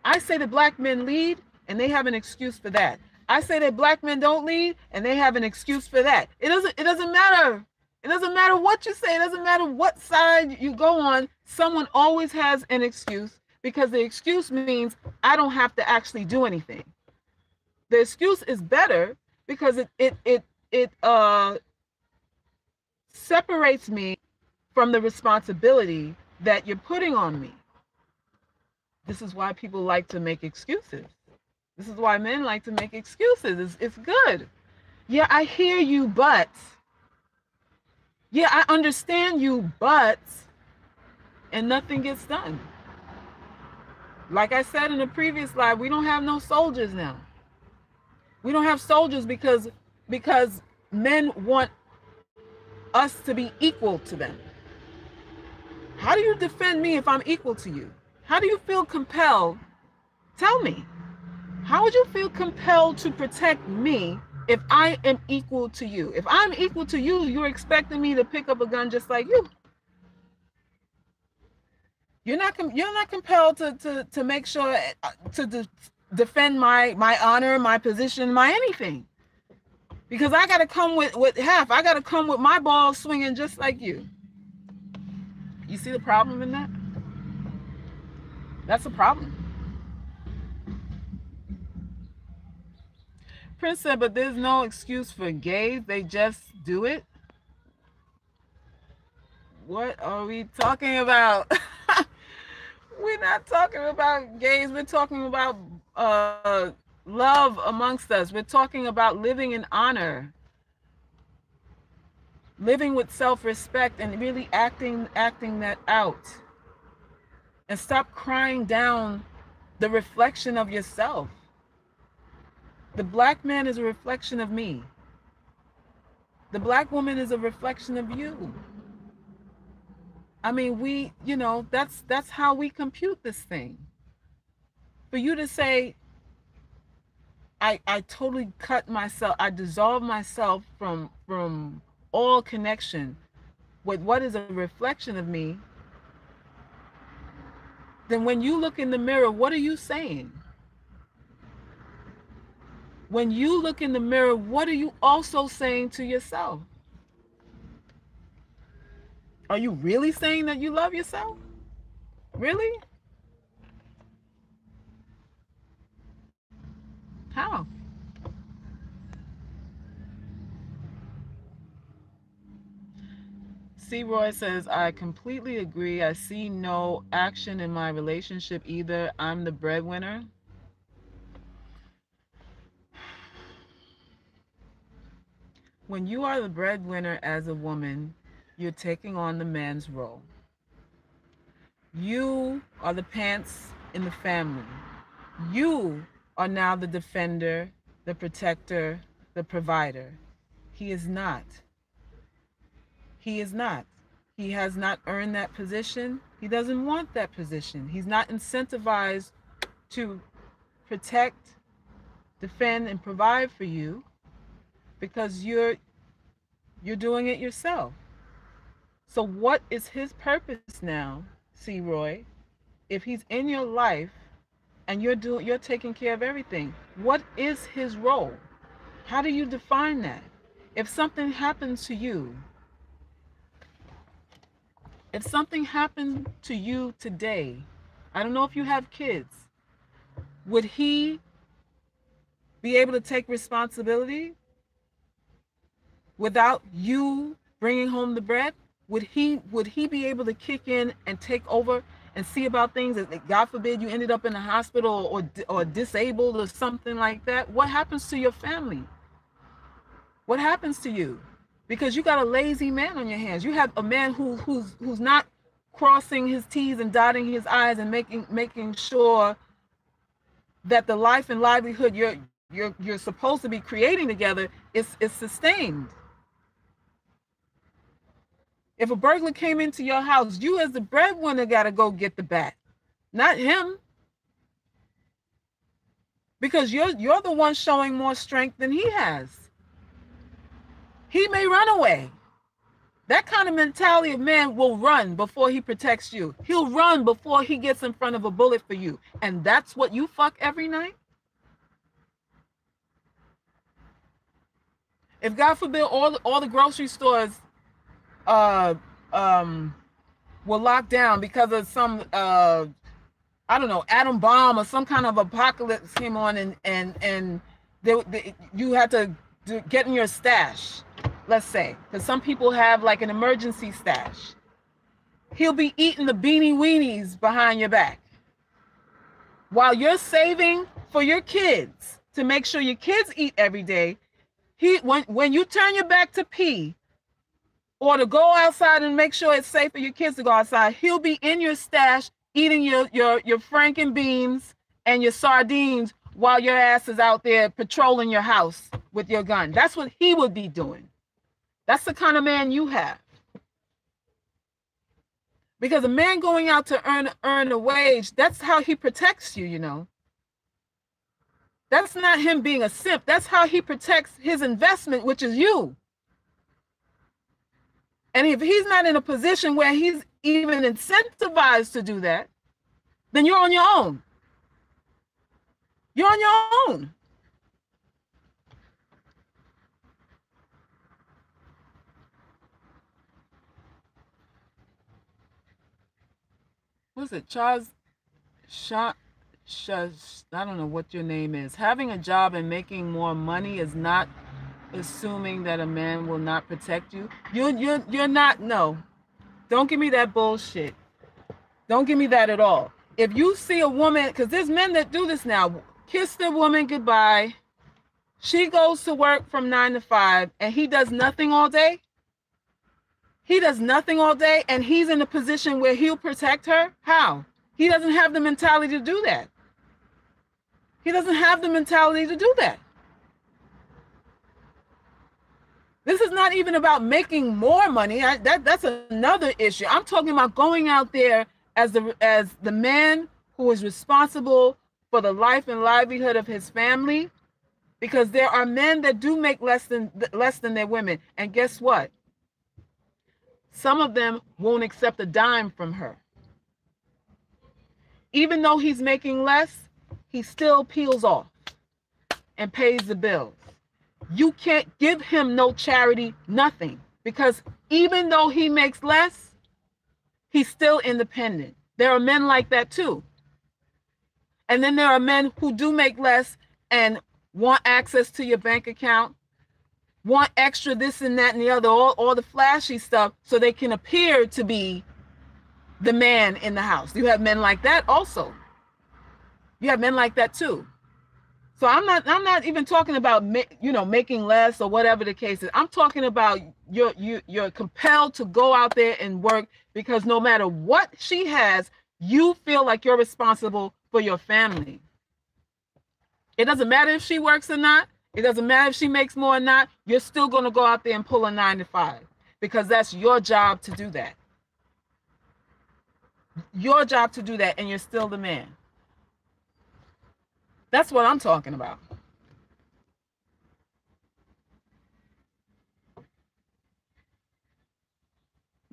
I say that black men lead, and they have an excuse for that. I say that black men don't lead, and they have an excuse for that. It doesn't matter. It doesn't matter what you say. It doesn't matter what side you go on. Someone always has an excuse, because the excuse means I don't have to actually do anything. The excuse is better because it separates me from the responsibility that you're putting on me. This is why people like to make excuses. This is why men like to make excuses. It's good. Yeah, I hear you, but. Yeah, I understand you, but. And nothing gets done. Like I said in the previous slide, we don't have no soldiers now. We don't have soldiers because men want us to be equal to them. How do you defend me if I'm equal to you? How do you feel compelled? Tell me. How would you feel compelled to protect me if I am equal to you? If I'm equal to you, you're expecting me to pick up a gun just like you. You're not compelled to make sure to defend my honor, my position, my anything. Because I got to come with half. I got to come with my ball swinging just like you. You see the problem in that? That's a problem. Prince said, but there's no excuse for gays. They just do it. What are we talking about? We're not talking about gays. We're talking about love amongst us. We're talking about living in honor, living with self-respect, and really acting that out. And stop crying down the reflection of yourself. The black man is a reflection of me. The black woman is a reflection of you. I mean, that's how we compute this thing. For you to say, I totally cut myself, I dissolve myself from all connection with what is a reflection of me, then when you look in the mirror, what are you saying? When you look in the mirror, what are you also saying to yourself? Are you really saying that you love yourself? Really? How? C. Roy says, I completely agree. I see no action in my relationship either. I'm the breadwinner. When you are the breadwinner as a woman, you're taking on the man's role. You are the pants in the family. You are now the defender, the protector, the provider. He is not. He is not. He has not earned that position. He doesn't want that position. He's not incentivized to protect, defend, and provide for you because you're doing it yourself. So what is his purpose now, C. Roy, if he's in your life and you're taking care of everything? What is his role? How do you define that? If something happens to you, if something happened to you today, I don't know if you have kids, would he be able to take responsibility without you bringing home the bread? Would he be able to kick in and take over and see about things that, God forbid, you ended up in the hospital or disabled or something like that? What happens to your family? What happens to you? Because you got a lazy man on your hands. You have a man who's not crossing his T's and dotting his I's and making sure that the life and livelihood you're supposed to be creating together is sustained. If a burglar came into your house, you as the breadwinner got to go get the bat, not him, because you're the one showing more strength than he has. He may run away. That kind of mentality of man will run before he protects you. He'll run before he gets in front of a bullet for you. And that's what you fuck every night? If, God forbid, all the grocery stores were locked down because of some I don't know, atom bomb or some kind of apocalypse came on, and you had to get in your stash, let's say, because some people have like an emergency stash. He'll be eating the beanie weenies behind your back while you're saving for your kids to make sure your kids eat every day. When you turn your back to pee or to go outside and make sure it's safe for your kids to go outside, he'll be in your stash eating your Franken beans and your sardines while your ass is out there patrolling your house with your gun. That's what he would be doing. That's the kind of man you have. Because a man going out to earn a wage, that's how he protects you, you know. That's not him being a simp. That's how he protects his investment, which is you. And if he's not in a position where he's even incentivized to do that, then you're on your own. You're on your own. What's it? I don't know what your name is. Having a job and making more money is not assuming that a man will not protect you. You're not, no. Don't give me that bullshit. Don't give me that at all. If you see a woman, because there's men that do this now, kiss the woman goodbye. She goes to work from 9 to 5 and he does nothing all day. He does nothing all day and he's in a position where he'll protect her. How? He doesn't have the mentality to do that. He doesn't have the mentality to do that. This is not even about making more money. That's another issue. I'm talking about going out there as the man who is responsible for the life and livelihood of his family, because there are men that do make less than their women. And guess what? Some of them won't accept a dime from her. Even though he's making less, he still peels off and pays the bills. You can't give him no charity, nothing, because even though he makes less, he's still independent. There are men like that too. And then there are men who do make less and want access to your bank account, want extra this and that and the other, all the flashy stuff, so they can appear to be the man in the house. You have men like that also. You have men like that too. So I'm not even talking about making less or whatever the case is. I'm talking about you're compelled to go out there and work because no matter what she has, you feel like you're responsible for your family. It doesn't matter if she works or not. It doesn't matter if she makes more or not. You're still going to go out there and pull a 9 to 5 because that's your job to do that. Your job to do that, and you're still the man. That's what I'm talking about.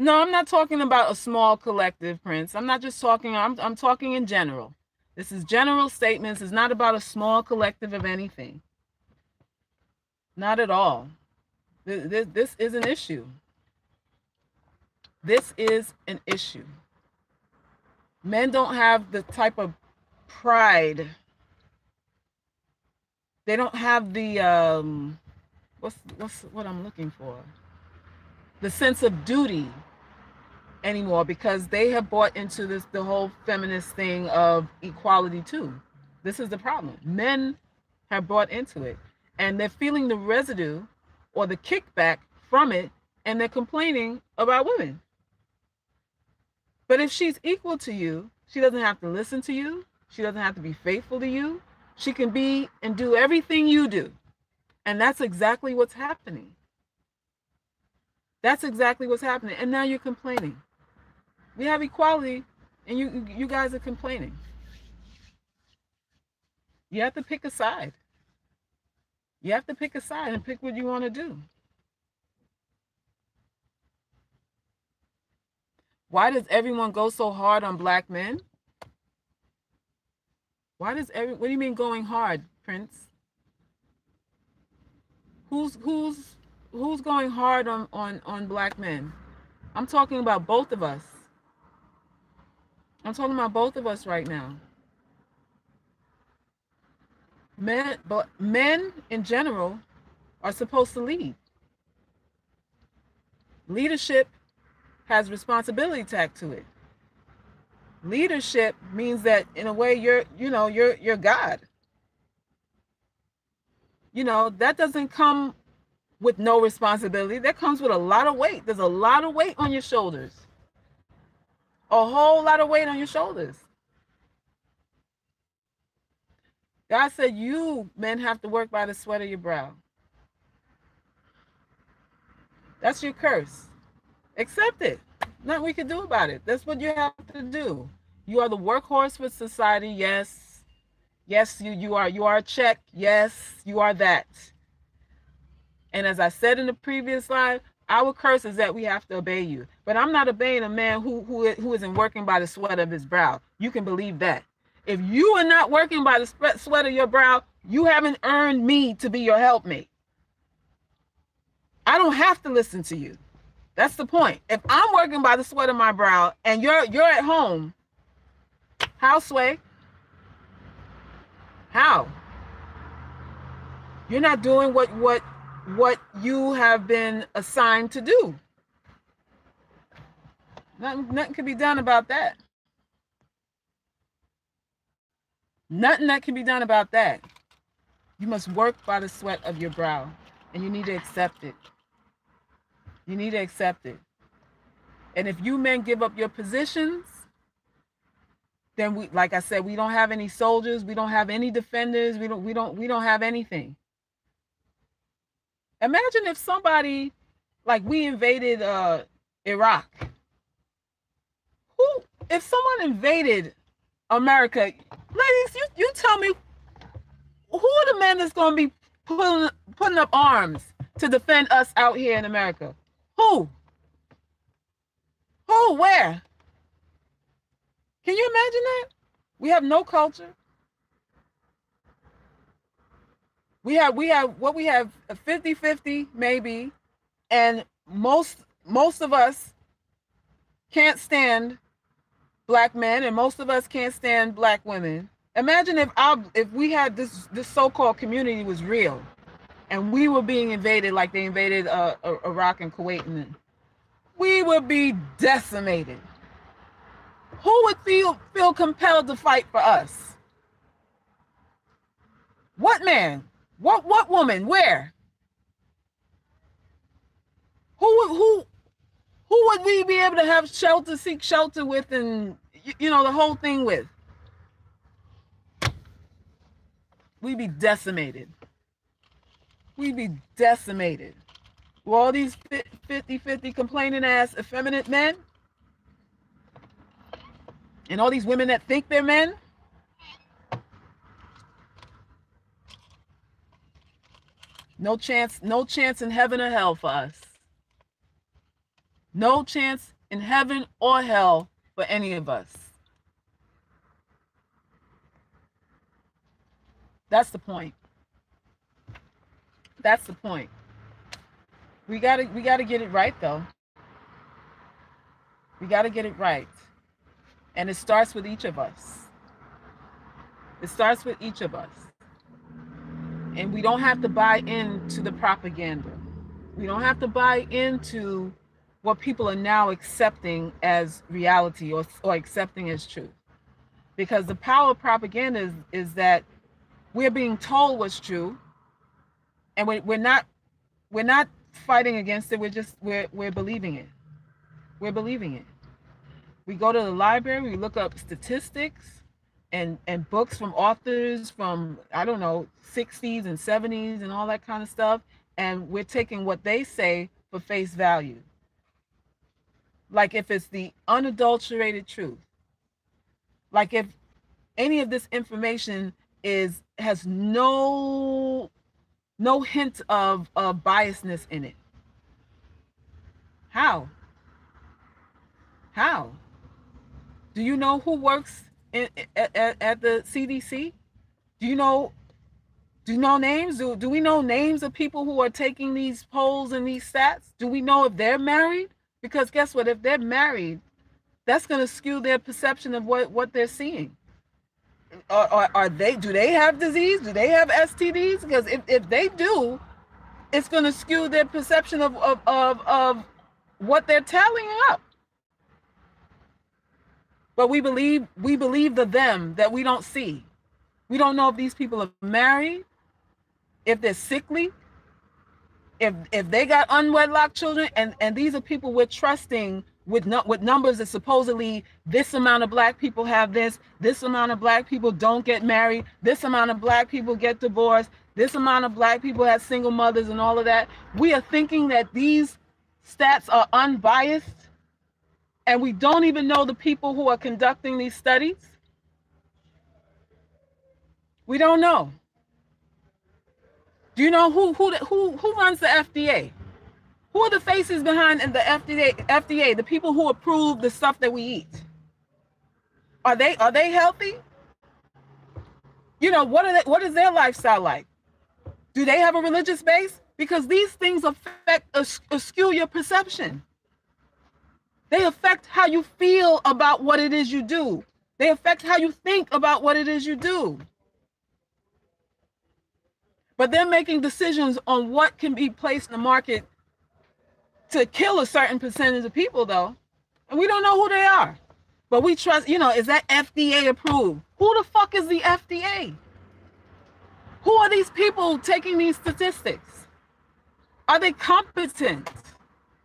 No, I'm not talking about a small collective, Prince. I'm not just talking, I'm talking in general. This is general statements. It's not about a small collective of anything. Not at all. This is an issue. This is an issue. Men don't have the type of pride. They don't have the what's what I'm looking for? The sense of duty anymore, because they have bought into this the whole feminist thing of equality too. This is the problem. Men have bought into it, and they're feeling the residue or the kickback from it, and they're complaining about women. But if she's equal to you, she doesn't have to listen to you. She doesn't have to be faithful to you. She can be and do everything you do. And that's exactly what's happening. That's exactly what's happening. And now you're complaining. We have equality, and you guys are complaining. You have to pick a side. You have to pick a side and pick what you want to do. Why does everyone go so hard on black men? What do you mean going hard, Prince? Who's going hard on black men? I'm talking about both of us. I'm talking about both of us right now. Men in general are supposed to lead. Leadership has responsibility tagged to it. Leadership means that in a way you're God. That doesn't come with no responsibility. That comes with a lot of weight. There's a lot of weight on your shoulders. A whole lot of weight on your shoulders. God said you men have to work by the sweat of your brow. That's your curse. Accept it. Nothing we can do about it. That's what you have to do. You are the workhorse for society. Yes. Yes, you are a check. Yes, you are that. And as I said in the previous slide, our curse is that we have to obey you. But I'm not obeying a man who isn't working by the sweat of his brow. You can believe that. If you are not working by the sweat of your brow, you haven't earned me to be your helpmate. I don't have to listen to you. That's the point. If I'm working by the sweat of my brow and you're at home, how, Sway? How? You're not doing what you have been assigned to do. Nothing can be done about that. Nothing that can be done about that. You must work by the sweat of your brow, and you need to accept it. You need to accept it. And if you men give up your positions, then we, like I said, we don't have any soldiers, we don't have any defenders, we don't have anything. Imagine if somebody, like we invaded Iraq. If someone invaded America, ladies, you tell me, who are the men that's going to be putting up arms to defend us out here in America? Who? Where? Can you imagine that? We have no culture. We have what we have, a 50-50 maybe, and most of us can't stand black men, and most of us can't stand black women. Imagine if we had this so-called community was real, and we were being invaded like they invaded Iraq and Kuwait, and we would be decimated. Who would feel compelled to fight for us? What man? What woman? Where? Who would we be able to have seek shelter with, and the whole thing with? We'd be decimated. We'd be decimated. With all these 50-50 complaining ass effeminate men, and all these women that think they're men. No chance, no chance in heaven or hell for us. No chance in heaven or hell for any of us. That's the point. That's the point. We gotta get it right though. We gotta get it right. And it starts with each of us. It starts with each of us. And we don't have to buy into the propaganda. We don't have to buy into what people are now accepting as reality or accepting as truth. Because the power of propaganda is that we're being told what's true, and we're not fighting against it. We're believing it. We're believing it. We go to the library, we look up statistics and books from authors from, I don't know, 60s and 70s and all that kind of stuff, and we're taking what they say for face value. Like if it's the unadulterated truth. Like if any of this information has no hint of biasness in it. How? Do you know who works at the CDC? Do you know names? Do we know names of people who are taking these polls and these stats? Do we know if they're married? Because guess what? If they're married, that's going to skew their perception of what they're seeing. Do they have disease? Do they have STDs? Because if they do, it's going to skew their perception of what they're tallying up. But we believe the them that we don't see. We don't know if these people are married, if they're sickly, if they got unwedlock children, and these are people we're trusting with numbers that supposedly this amount of black people have this amount of black people don't get married, this amount of black people get divorced, this amount of black people have single mothers and all of that. We are thinking that these stats are unbiased, and we don't even know the people who are conducting these studies. We don't know. Do you know who runs the FDA? Who are the faces behind the FDA? The people who approve the stuff that we eat. Are they healthy? You know, what is their lifestyle like? Do they have a religious base? Because these things skew your perception. They affect how you feel about what it is you do. They affect how you think about what it is you do. But they're making decisions on what can be placed in the market to kill a certain percentage of people, though. And we don't know who they are. But we trust, is that FDA approved? Who the fuck is the FDA? Who are these people taking these statistics? Are they competent?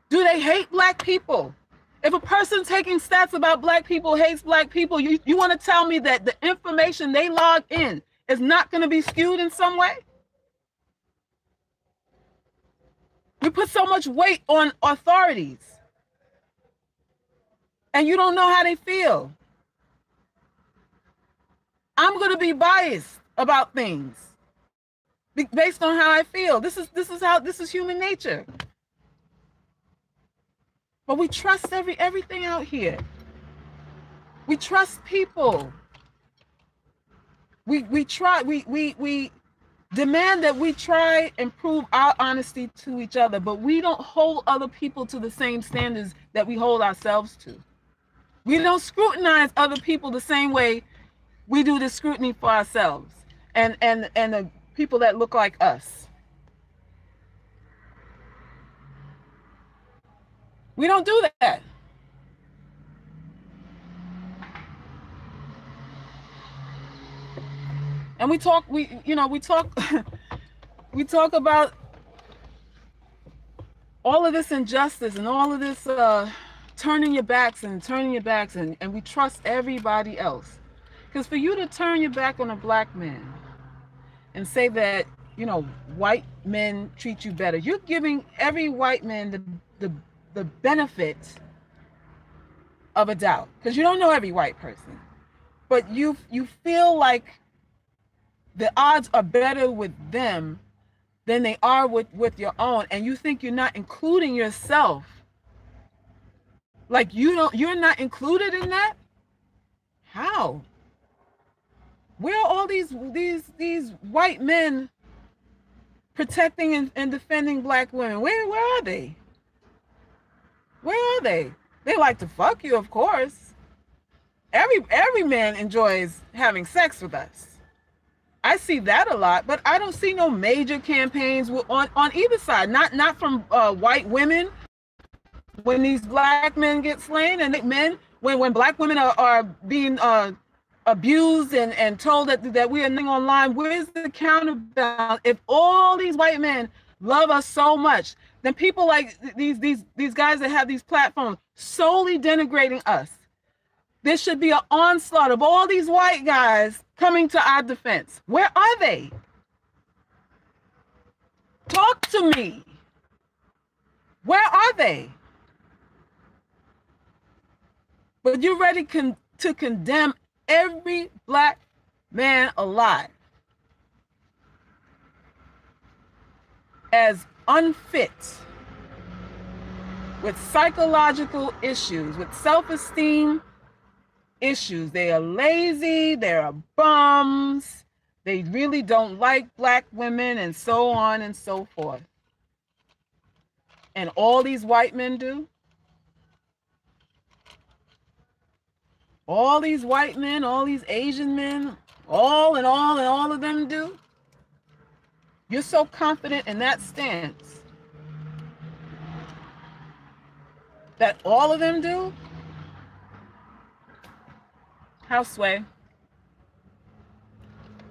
Do they hate black people? If a person taking stats about black people hates black people, you want to tell me that the information they log in is not going to be skewed in some way? We put so much weight on authorities, and you don't know how they feel. I'm going to be biased about things based on how I feel. This is human nature. But we trust everything out here. We trust people. We demand that we try and prove our honesty to each other, but we don't hold other people to the same standards that we hold ourselves to. We don't scrutinize other people the same way we do the scrutiny for ourselves and the people that look like us. We don't do that. And we talk about all of this injustice and all of this turning your backs, and we trust everybody else. Because for you to turn your back on a black man and say that, white men treat you better, you're giving every white man the benefit of a doubt, because you don't know every white person, but you feel like the odds are better with them than they are with your own, and you think you're not including yourself. Like you're not included in that? How? Where are all these white men protecting and defending black women? Where are they? Where are they? They like to fuck you, of course. Every man enjoys having sex with us. I see that a lot, but I don't see no major campaigns on either side. Not from white women when these black men get slain, and men when black women are being abused and told that we are nothing online. Where's the counterbalance? If all these white men love us so much, then people like these guys that have these platforms solely denigrating us. There should be an onslaught of all these white guys coming to our defense. Where are they? Talk to me. Where are they? But you're ready to condemn every black man alive as unfit, with psychological issues, with self-esteem issues. They are lazy, they are bums, they really don't like black women, and so on and so forth. And all these white men do? All these white men, all these Asian men, all of them do? You're so confident in that stance that all of them do? How, Sway?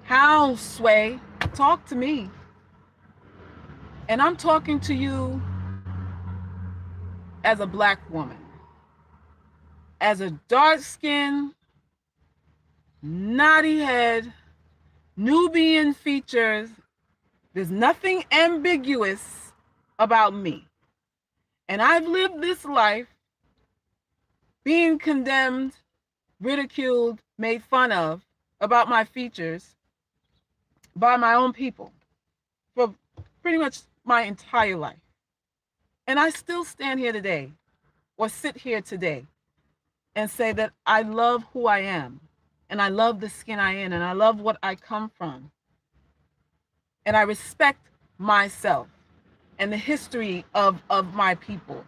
How, Sway? Talk to me. And I'm talking to you as a black woman, as a dark-skinned, knotty head, Nubian features. There's nothing ambiguous about me. And I've lived this life being condemned, ridiculed, made fun of about my features by my own people for pretty much my entire life. And I still stand here today, or sit here today, and say that I love who I am, and I love the skin I am, and I love what I come from. And I respect myself and the history of my people.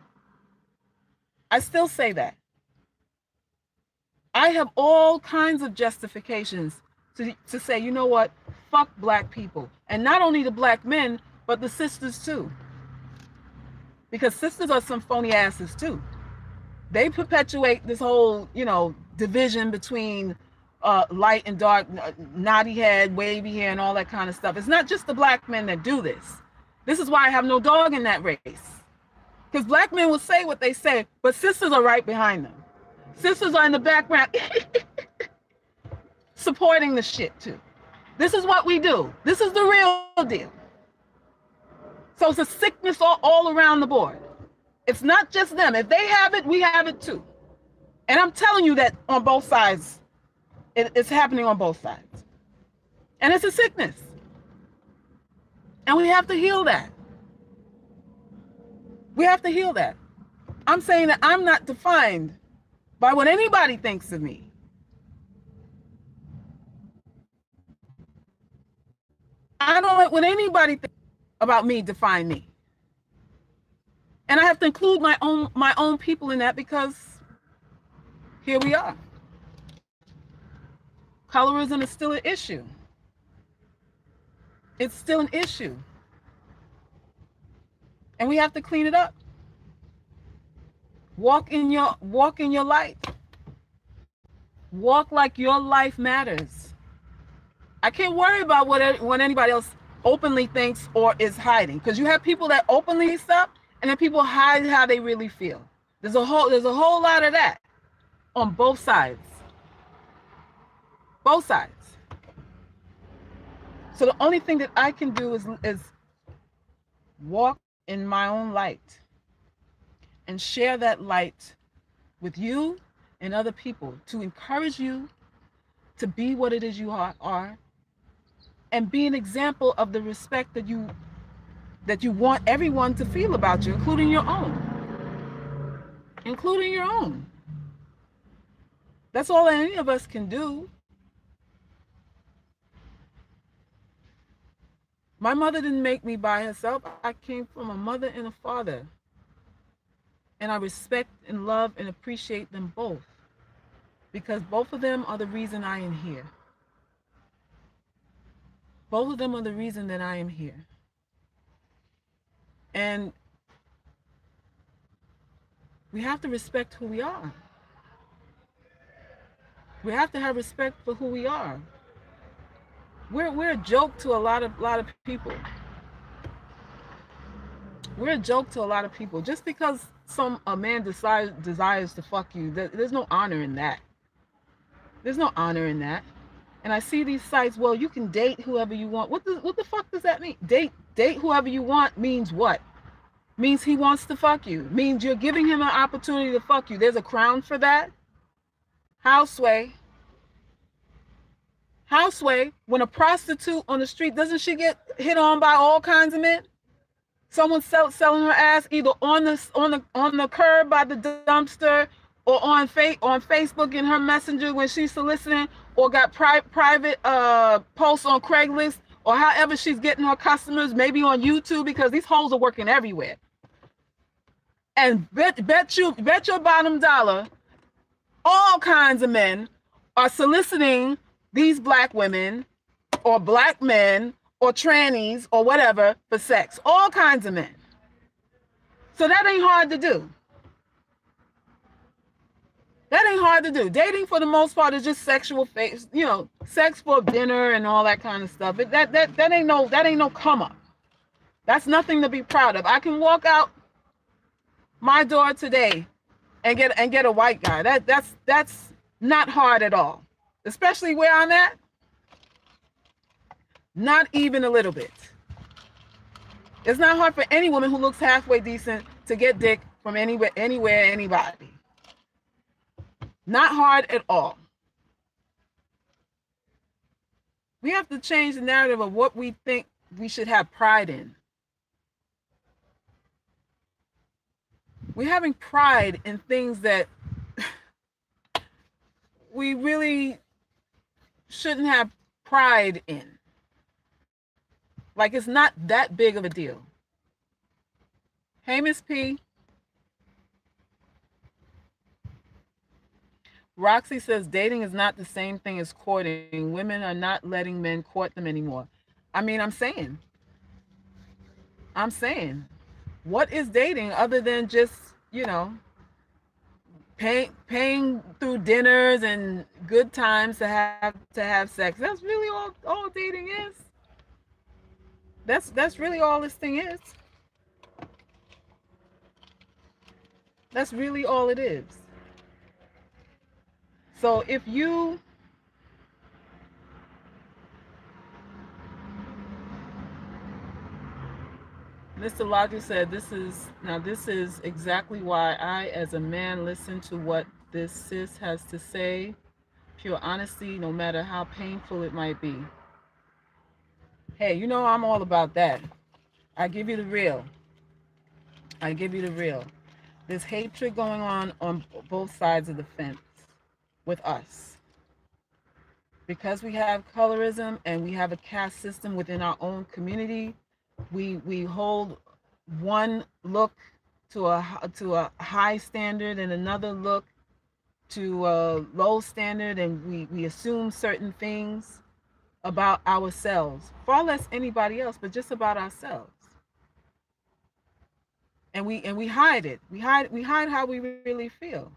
I still say that. I have all kinds of justifications to say, you know what, fuck black people. And not only the black men, but the sisters too. Because sisters are some phony asses too. They perpetuate this whole, division between light and dark, knotty head, wavy hair, and all that kind of stuff. It's not just the black men that do this. This is why I have no dog in that race. Because black men will say what they say, but sisters are right behind them. Sisters are in the background supporting the shit too. This is what we do. This is the real deal. So it's a sickness all around the board. It's not just them. If they have it, we have it too. And I'm telling you that on both sides, it's happening on both sides. And it's a sickness. And we have to heal that. We have to heal that. I'm saying that I'm not defined by what anybody thinks of me. I don't let what anybody thinks about me define me. And I have to include my own people in that, because here we are. Colorism is still an issue. It's still an issue. And we have to clean it up. Walk in your light. Walk like your life matters. I can't worry about what anybody else openly thinks or is hiding, because you have people that openly stuff, and then people hide how they really feel. There's a whole lot of that on both sides. Both sides. So the only thing that I can do is walk in my own light and share that light with you and other people, to encourage you to be what it is you are, and be an example of the respect that you that you want everyone to feel about you, including your own. Including your own. That's all any of us can do. My mother didn't make me by herself. I came from a mother and a father. And I respect and love and appreciate them both, because both of them are the reason I am here. Both of them are the reason that I am here. And we have to respect who we are. We have to have respect for who we are. We're a joke to a lot of people. We're a joke to a lot of people. Just because a man desires to fuck you, there's no honor in that. There's no honor in that. And I see these sites, well, you can date whoever you want. What the fuck does that mean? Date whoever you want means what? Means he wants to fuck you. Means you're giving him an opportunity to fuck you. There's a crown for that. Houseway. When a prostitute on the street, doesn't she get hit on by all kinds of men? Someone selling her ass either on the curb by the dumpster, or on Facebook in her messenger when she's soliciting, or got private posts on Craigslist, or however she's getting her customers, maybe on YouTube, because these hoes are working everywhere. And bet your bottom dollar, all kinds of men are soliciting these black women or black men or trannies or whatever for sex. All kinds of men. So that ain't hard to do. That ain't hard to do. Dating for the most part is just sexual face, sex for dinner and all that kind of stuff. That ain't no come up. That's nothing to be proud of. I can walk out my door today and get a white guy. That's not hard at all. Especially where I'm at. Not even a little bit. It's not hard for any woman who looks halfway decent to get dick from anywhere, anybody. Not hard at all. We have to change the narrative of what we think we should have pride in. We're having pride in things that we really shouldn't have pride in. Like, it's not that big of a deal. Hey, Miss P. Roxy says dating is not the same thing as courting. Women are not letting men court them anymore. I mean, I'm saying, what is dating other than just, paying through dinners and good times to have sex? That's really all dating is. That's really all this thing is. That's really all it is. So if you Mr. Logic said, this is exactly why I, as a man, listen to what this sis has to say. Pure honesty, no matter how painful it might be. Hey, I'm all about that. I give you the real. There's hatred going on both sides of the fence with us. Because we have colorism and we have a caste system within our own community, we hold one look to a high standard and another look to a low standard, and we assume certain things about ourselves, far less anybody else, but just about ourselves. And we hide it. We hide how we really feel.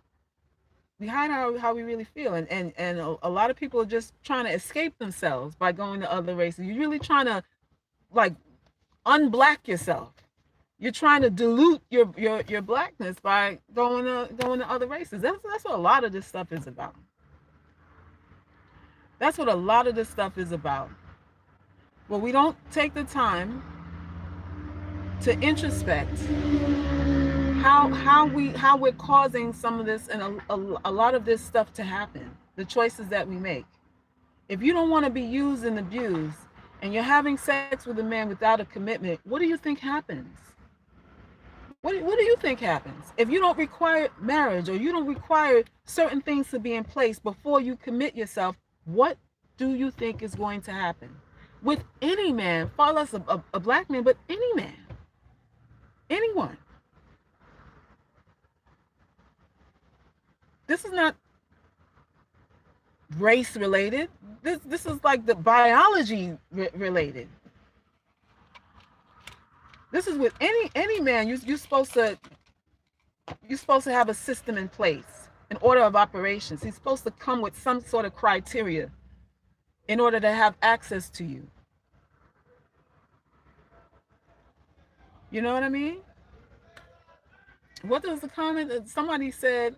We hide how we really feel. And a lot of people are just trying to escape themselves by going to other races. You're really trying to unblack yourself. You're trying to dilute your blackness by going to other races. That's what a lot of this stuff is about. That's what a lot of this stuff is about. Well, we don't take the time to introspect how we're causing some of this and a lot of this stuff to happen. The choices that we make. If you don't want to be used and abused, and you're having sex with a man without a commitment, what do you think happens? What do you think happens? If you don't require marriage or you don't require certain things to be in place before you commit yourself, what do you think is going to happen? With any man, far less a black man, but any man, anyone. This is not race related. This is like the biology related. This is with any man. You're supposed to have a system in place, an order of operations. He's supposed to come with some sort of criteria in order to have access to you. You know what I mean? What was the comment? Somebody said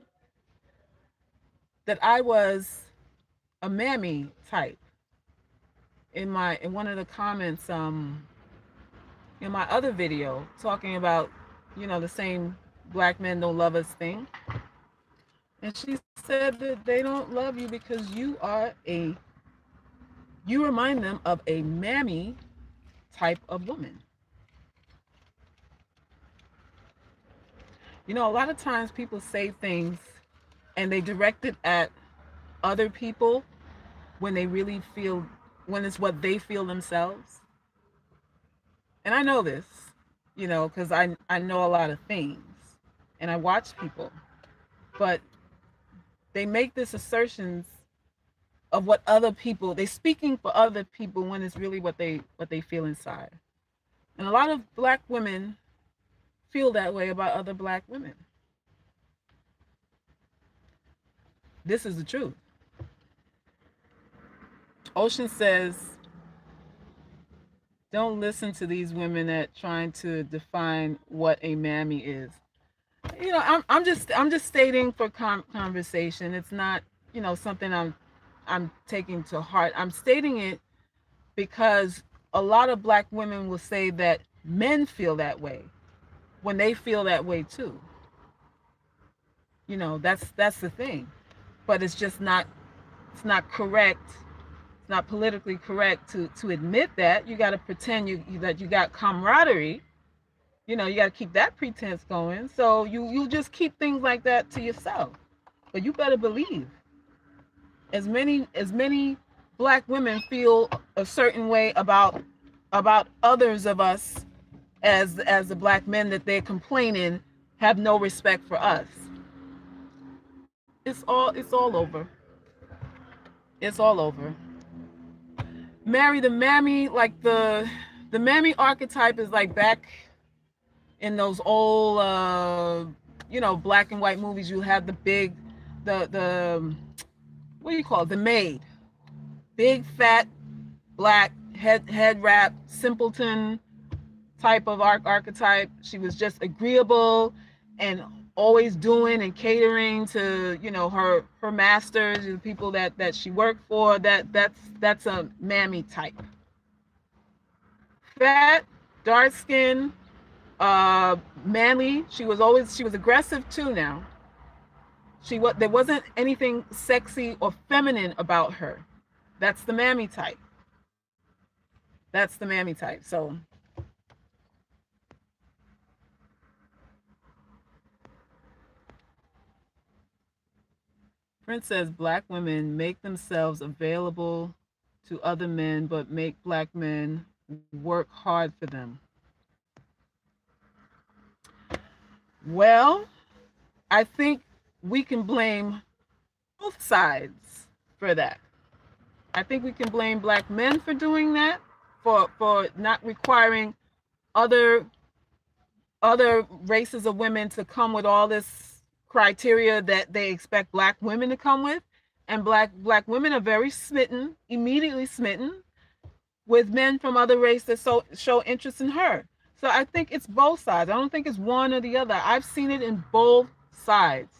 that I was a mammy type in one of the comments in my other video, talking about, the same black men don't love us thing. And she said that they don't love you because you remind them of a mammy type of woman. A lot of times people say things and they direct it at other people when it's what they feel themselves. And I know this, because I know a lot of things and I watch people, but they make this assertions of what other people, they're speaking for other people when it's really what they feel inside. And a lot of black women feel that way about other black women. This is the truth. Ocean says, don't listen to these women that trying to define what a mammy is. I'm just stating for conversation. It's not, something I'm taking to heart. I'm stating it because a lot of black women will say that men feel that way when they feel that way too. That's the thing. But it's just not, it's not correct. It's not politically correct to admit that. You got to pretend that you got camaraderie. You got to keep that pretense going. So you just keep things like that to yourself. But you better believe, as many black women feel a certain way about others of us as the black men that they're complaining have no respect for us. It's all over. It's all over. Marry the mammy, like the mammy archetype is like back in those old black and white movies. You have the big the what do you call it? The maid. Big fat black head wrap simpleton type of archetype. She was just agreeable and always doing and catering to her masters, the people that she worked for. That's a mammy type. Fat, dark skin, manly. She was aggressive too. Now there wasn't anything sexy or feminine about her. That's the mammy type. So Prince says black women make themselves available to other men, but make black men work hard for them. Well, I think we can blame both sides for that. I think we can blame black men for doing that, for not requiring other races of women to come with all this criteria that they expect black women to come with. And black women are very immediately smitten with men from other races that show interest in her. So I think it's both sides. I don't think it's one or the other. I've seen it in both sides.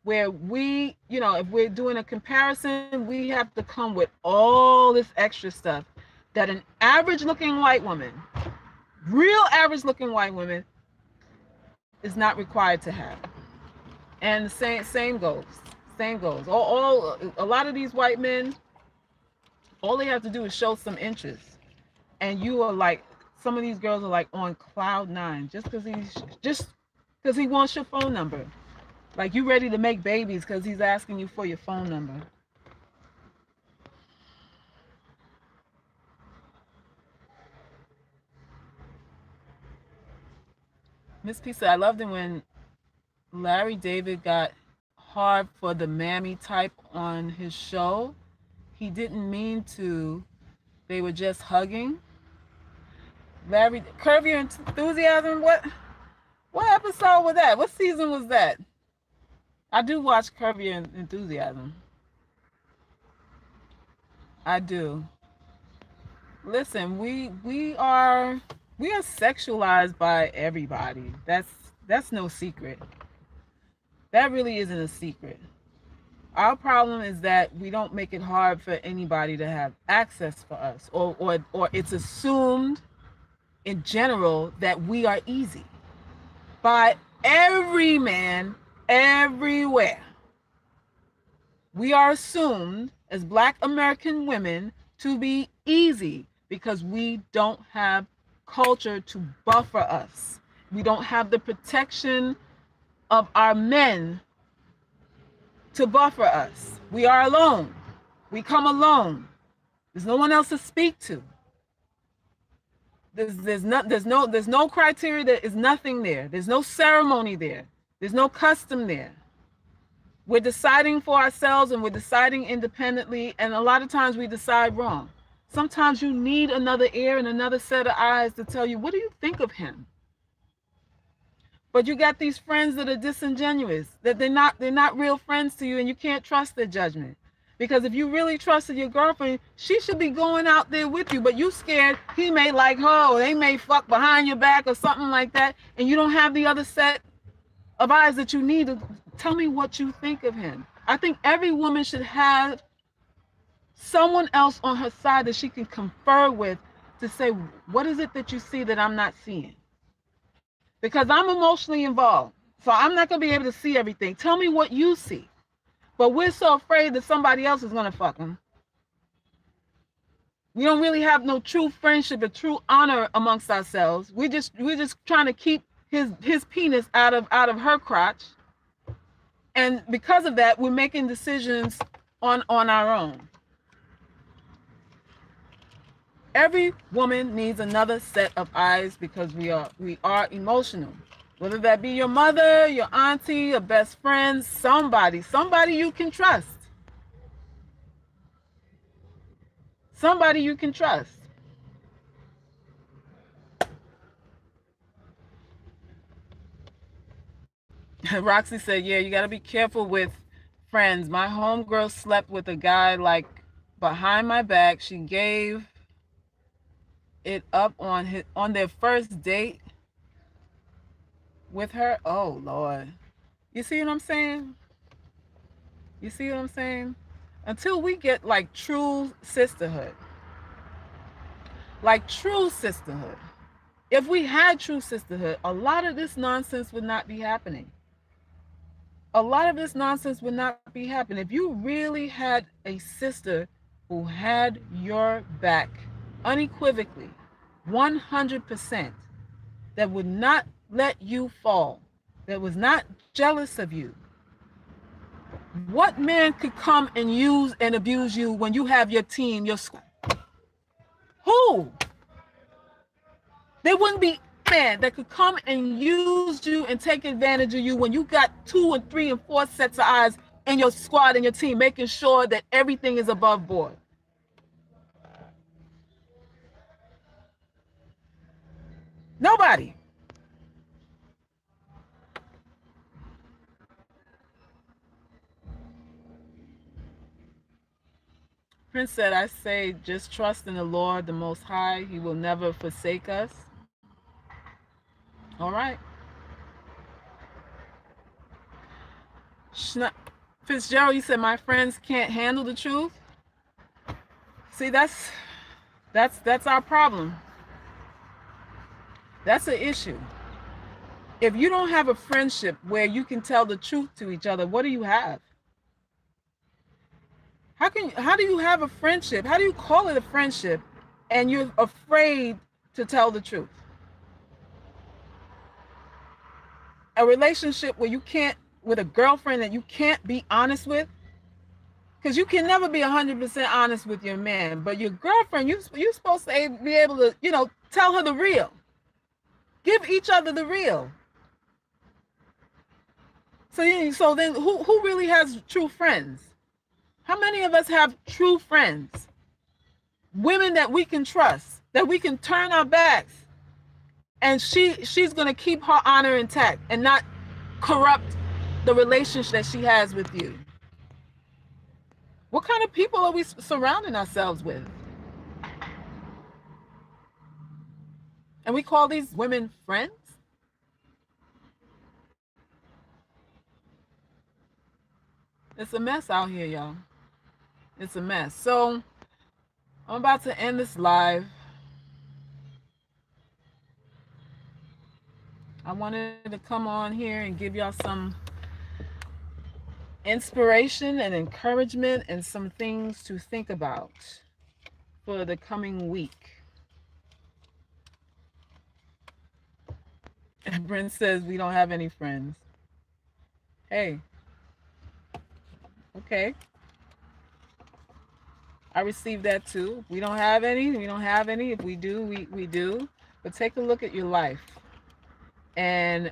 Where we, if we're doing a comparison, we have to come with all this extra stuff that an average looking white woman, real average looking white woman, is not required to have. And the same goes. A lot of these white men, All they have to do is show some interest, and you are like, some of these girls are like on cloud nine just because he wants your phone number. Like, you ready to make babies because he's asking you for your phone number. Miss P said, I loved it when Larry David got hard for the mammy type on his show. He didn't mean to. They were just hugging. Larry, Curb Your Enthusiasm. What episode was that? What season was that? I do watch Curb Your Enthusiasm. I do. Listen, we are sexualized by everybody. That's no secret. That really isn't a secret. Our problem is that we don't make it hard for anybody to have access for us, or it's assumed in general that we are easy by every man everywhere. We are assumed as Black American women to be easy because we don't have culture to buffer us. We don't have the protection of our men to buffer us. We are alone. We come alone. There's no one else to speak to. There's no criteria. There is nothing there. There's no ceremony there. There's no custom there. We're deciding for ourselves, and we're deciding independently, and a lot of times we decide wrong. Sometimes you need another ear and another set of eyes to tell you, what do you think of him? But you got these friends that are disingenuous, that they're not real friends to you, and you can't trust their judgment. Because if you really trusted your girlfriend, she should be going out there with you, but you scared he may like her, or they may fuck behind your back or something like that, and you don't have the other set of eyes that you need to tell me what you think of him. I think every woman should have someone else on her side that she can confer with to say, what is it that you see that I'm not seeing? Because I'm emotionally involved, so I'm not going to be able to see everything. Tell me what you see. But we're so afraid that somebody else is going to fuck him. We don't really have no true friendship or true honor amongst ourselves. We're just trying to keep his penis out of her crotch. And because of that, we're making decisions on our own. Every woman needs another set of eyes because we are emotional. Whether that be your mother, your auntie, your best friend, somebody you can trust. Somebody you can trust. Roxy said, yeah, you got to be careful with friends. My homegirl slept with a guy like behind my back. She gave it up on their first date with her. Oh, Lord. You see what I'm saying? You see what I'm saying? Until we get like true sisterhood. Like true sisterhood. If we had true sisterhood, a lot of this nonsense would not be happening. A lot of this nonsense would not be happening. If you really had a sister who had your back unequivocally, 100%, that would not let you fall, that was not jealous of you, what man could come and use and abuse you when you have your team, your school? Who? There wouldn't be a man that could come and use you and take advantage of you when you got 2 and 3 and 4 sets of eyes in your squad and your team, making sure that everything is above board. Nobody. Prince said, I say, just trust in the Lord, the Most High. He will never forsake us. All right. Fitzgerald, you said, my friends can't handle the truth. See, that's our problem. That's an issue. If you don't have a friendship where you can tell the truth to each other, what do you have? How do you have a friendship? How do you call it a friendship and you're afraid to tell the truth? A relationship where you can't, with a girlfriend that you can't be honest with, because you can never be 100% honest with your man, but your girlfriend, you're supposed to be able to, tell her the real. Give each other the real. So then who really has true friends? How many of us have true friends? Women that we can trust, that we can turn our backs, and she's going to keep her honor intact and not corrupt the relationship that she has with you. What kind of people are we surrounding ourselves with? And we call these women friends? It's a mess out here, y'all. It's a mess. So I'm about to end this live. I wanted to come on here and give y'all some inspiration and encouragement and some things to think about for the coming week. And Brent says we don't have any friends. Hey, okay. I received that too. We don't have any. We don't have any. If we do, we do. But take a look at your life. And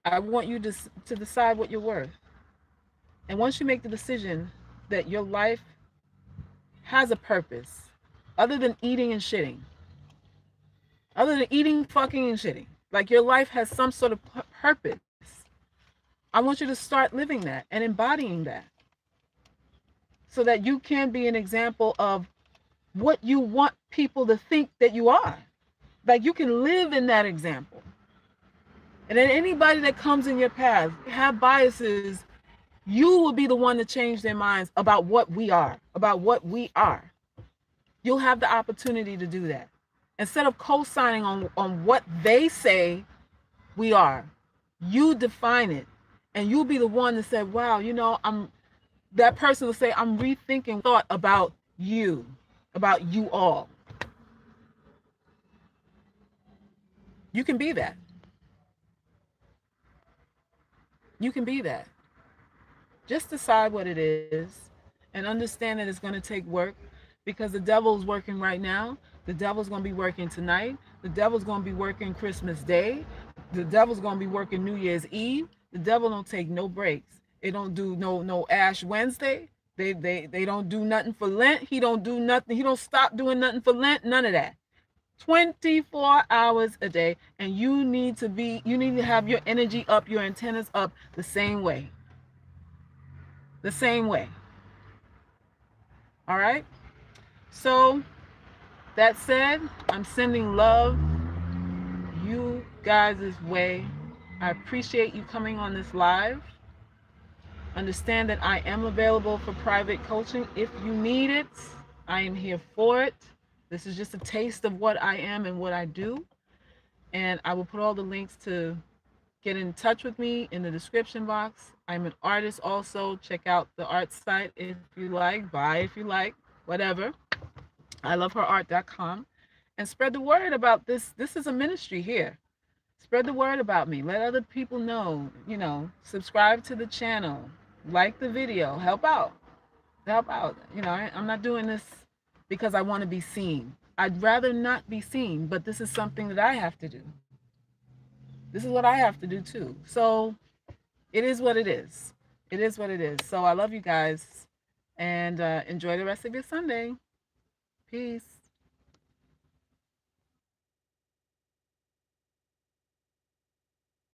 I want you to decide what you're worth. And once you make the decision that your life has a purpose, other than eating and shitting, other than eating, fucking, and shitting, like your life has some sort of purpose, I want you to start living that and embodying that so that you can be an example of what you want people to think that you are. Like you can live in that example. And then anybody that comes in your path, have biases, you will be the one to change their minds about what we are, about what we are. You'll have the opportunity to do that. Instead of co-signing on what they say we are, you define it. And you'll be the one to say, wow, that person will say, I'm rethinking thought about you all. You can be that. You can be that. Just decide what it is and understand that it's going to take work because the devil's working right now. The devil's going to be working tonight. The devil's going to be working Christmas Day. The devil's going to be working New Year's Eve. The devil don't take no breaks. They don't do no Ash Wednesday. They don't do nothing for Lent. He don't do nothing. He don't stop doing nothing for Lent. None of that. 24 hours a day, and you need to have your energy up, your antennas up the same way. The same way. All right? So, that said, I'm sending love you guys' way. I appreciate you coming on this live. Understand that I am available for private coaching. If you need it, I am here for it. This is just a taste of what I am and what I do. And I will put all the links to get in touch with me in the description box. I'm an artist also. Check out the art site if you like. Buy if you like. Whatever. I love herart.com. And spread the word about this. This is a ministry here. Spread the word about me. Let other people know. Subscribe to the channel. Like the video. Help out. Help out. I'm not doing this because I want to be seen. I'd rather not be seen, but this is something that I have to do. This is what I have to do too. So it is what it is. It is what it is. So I love you guys and enjoy the rest of your Sunday. Peace.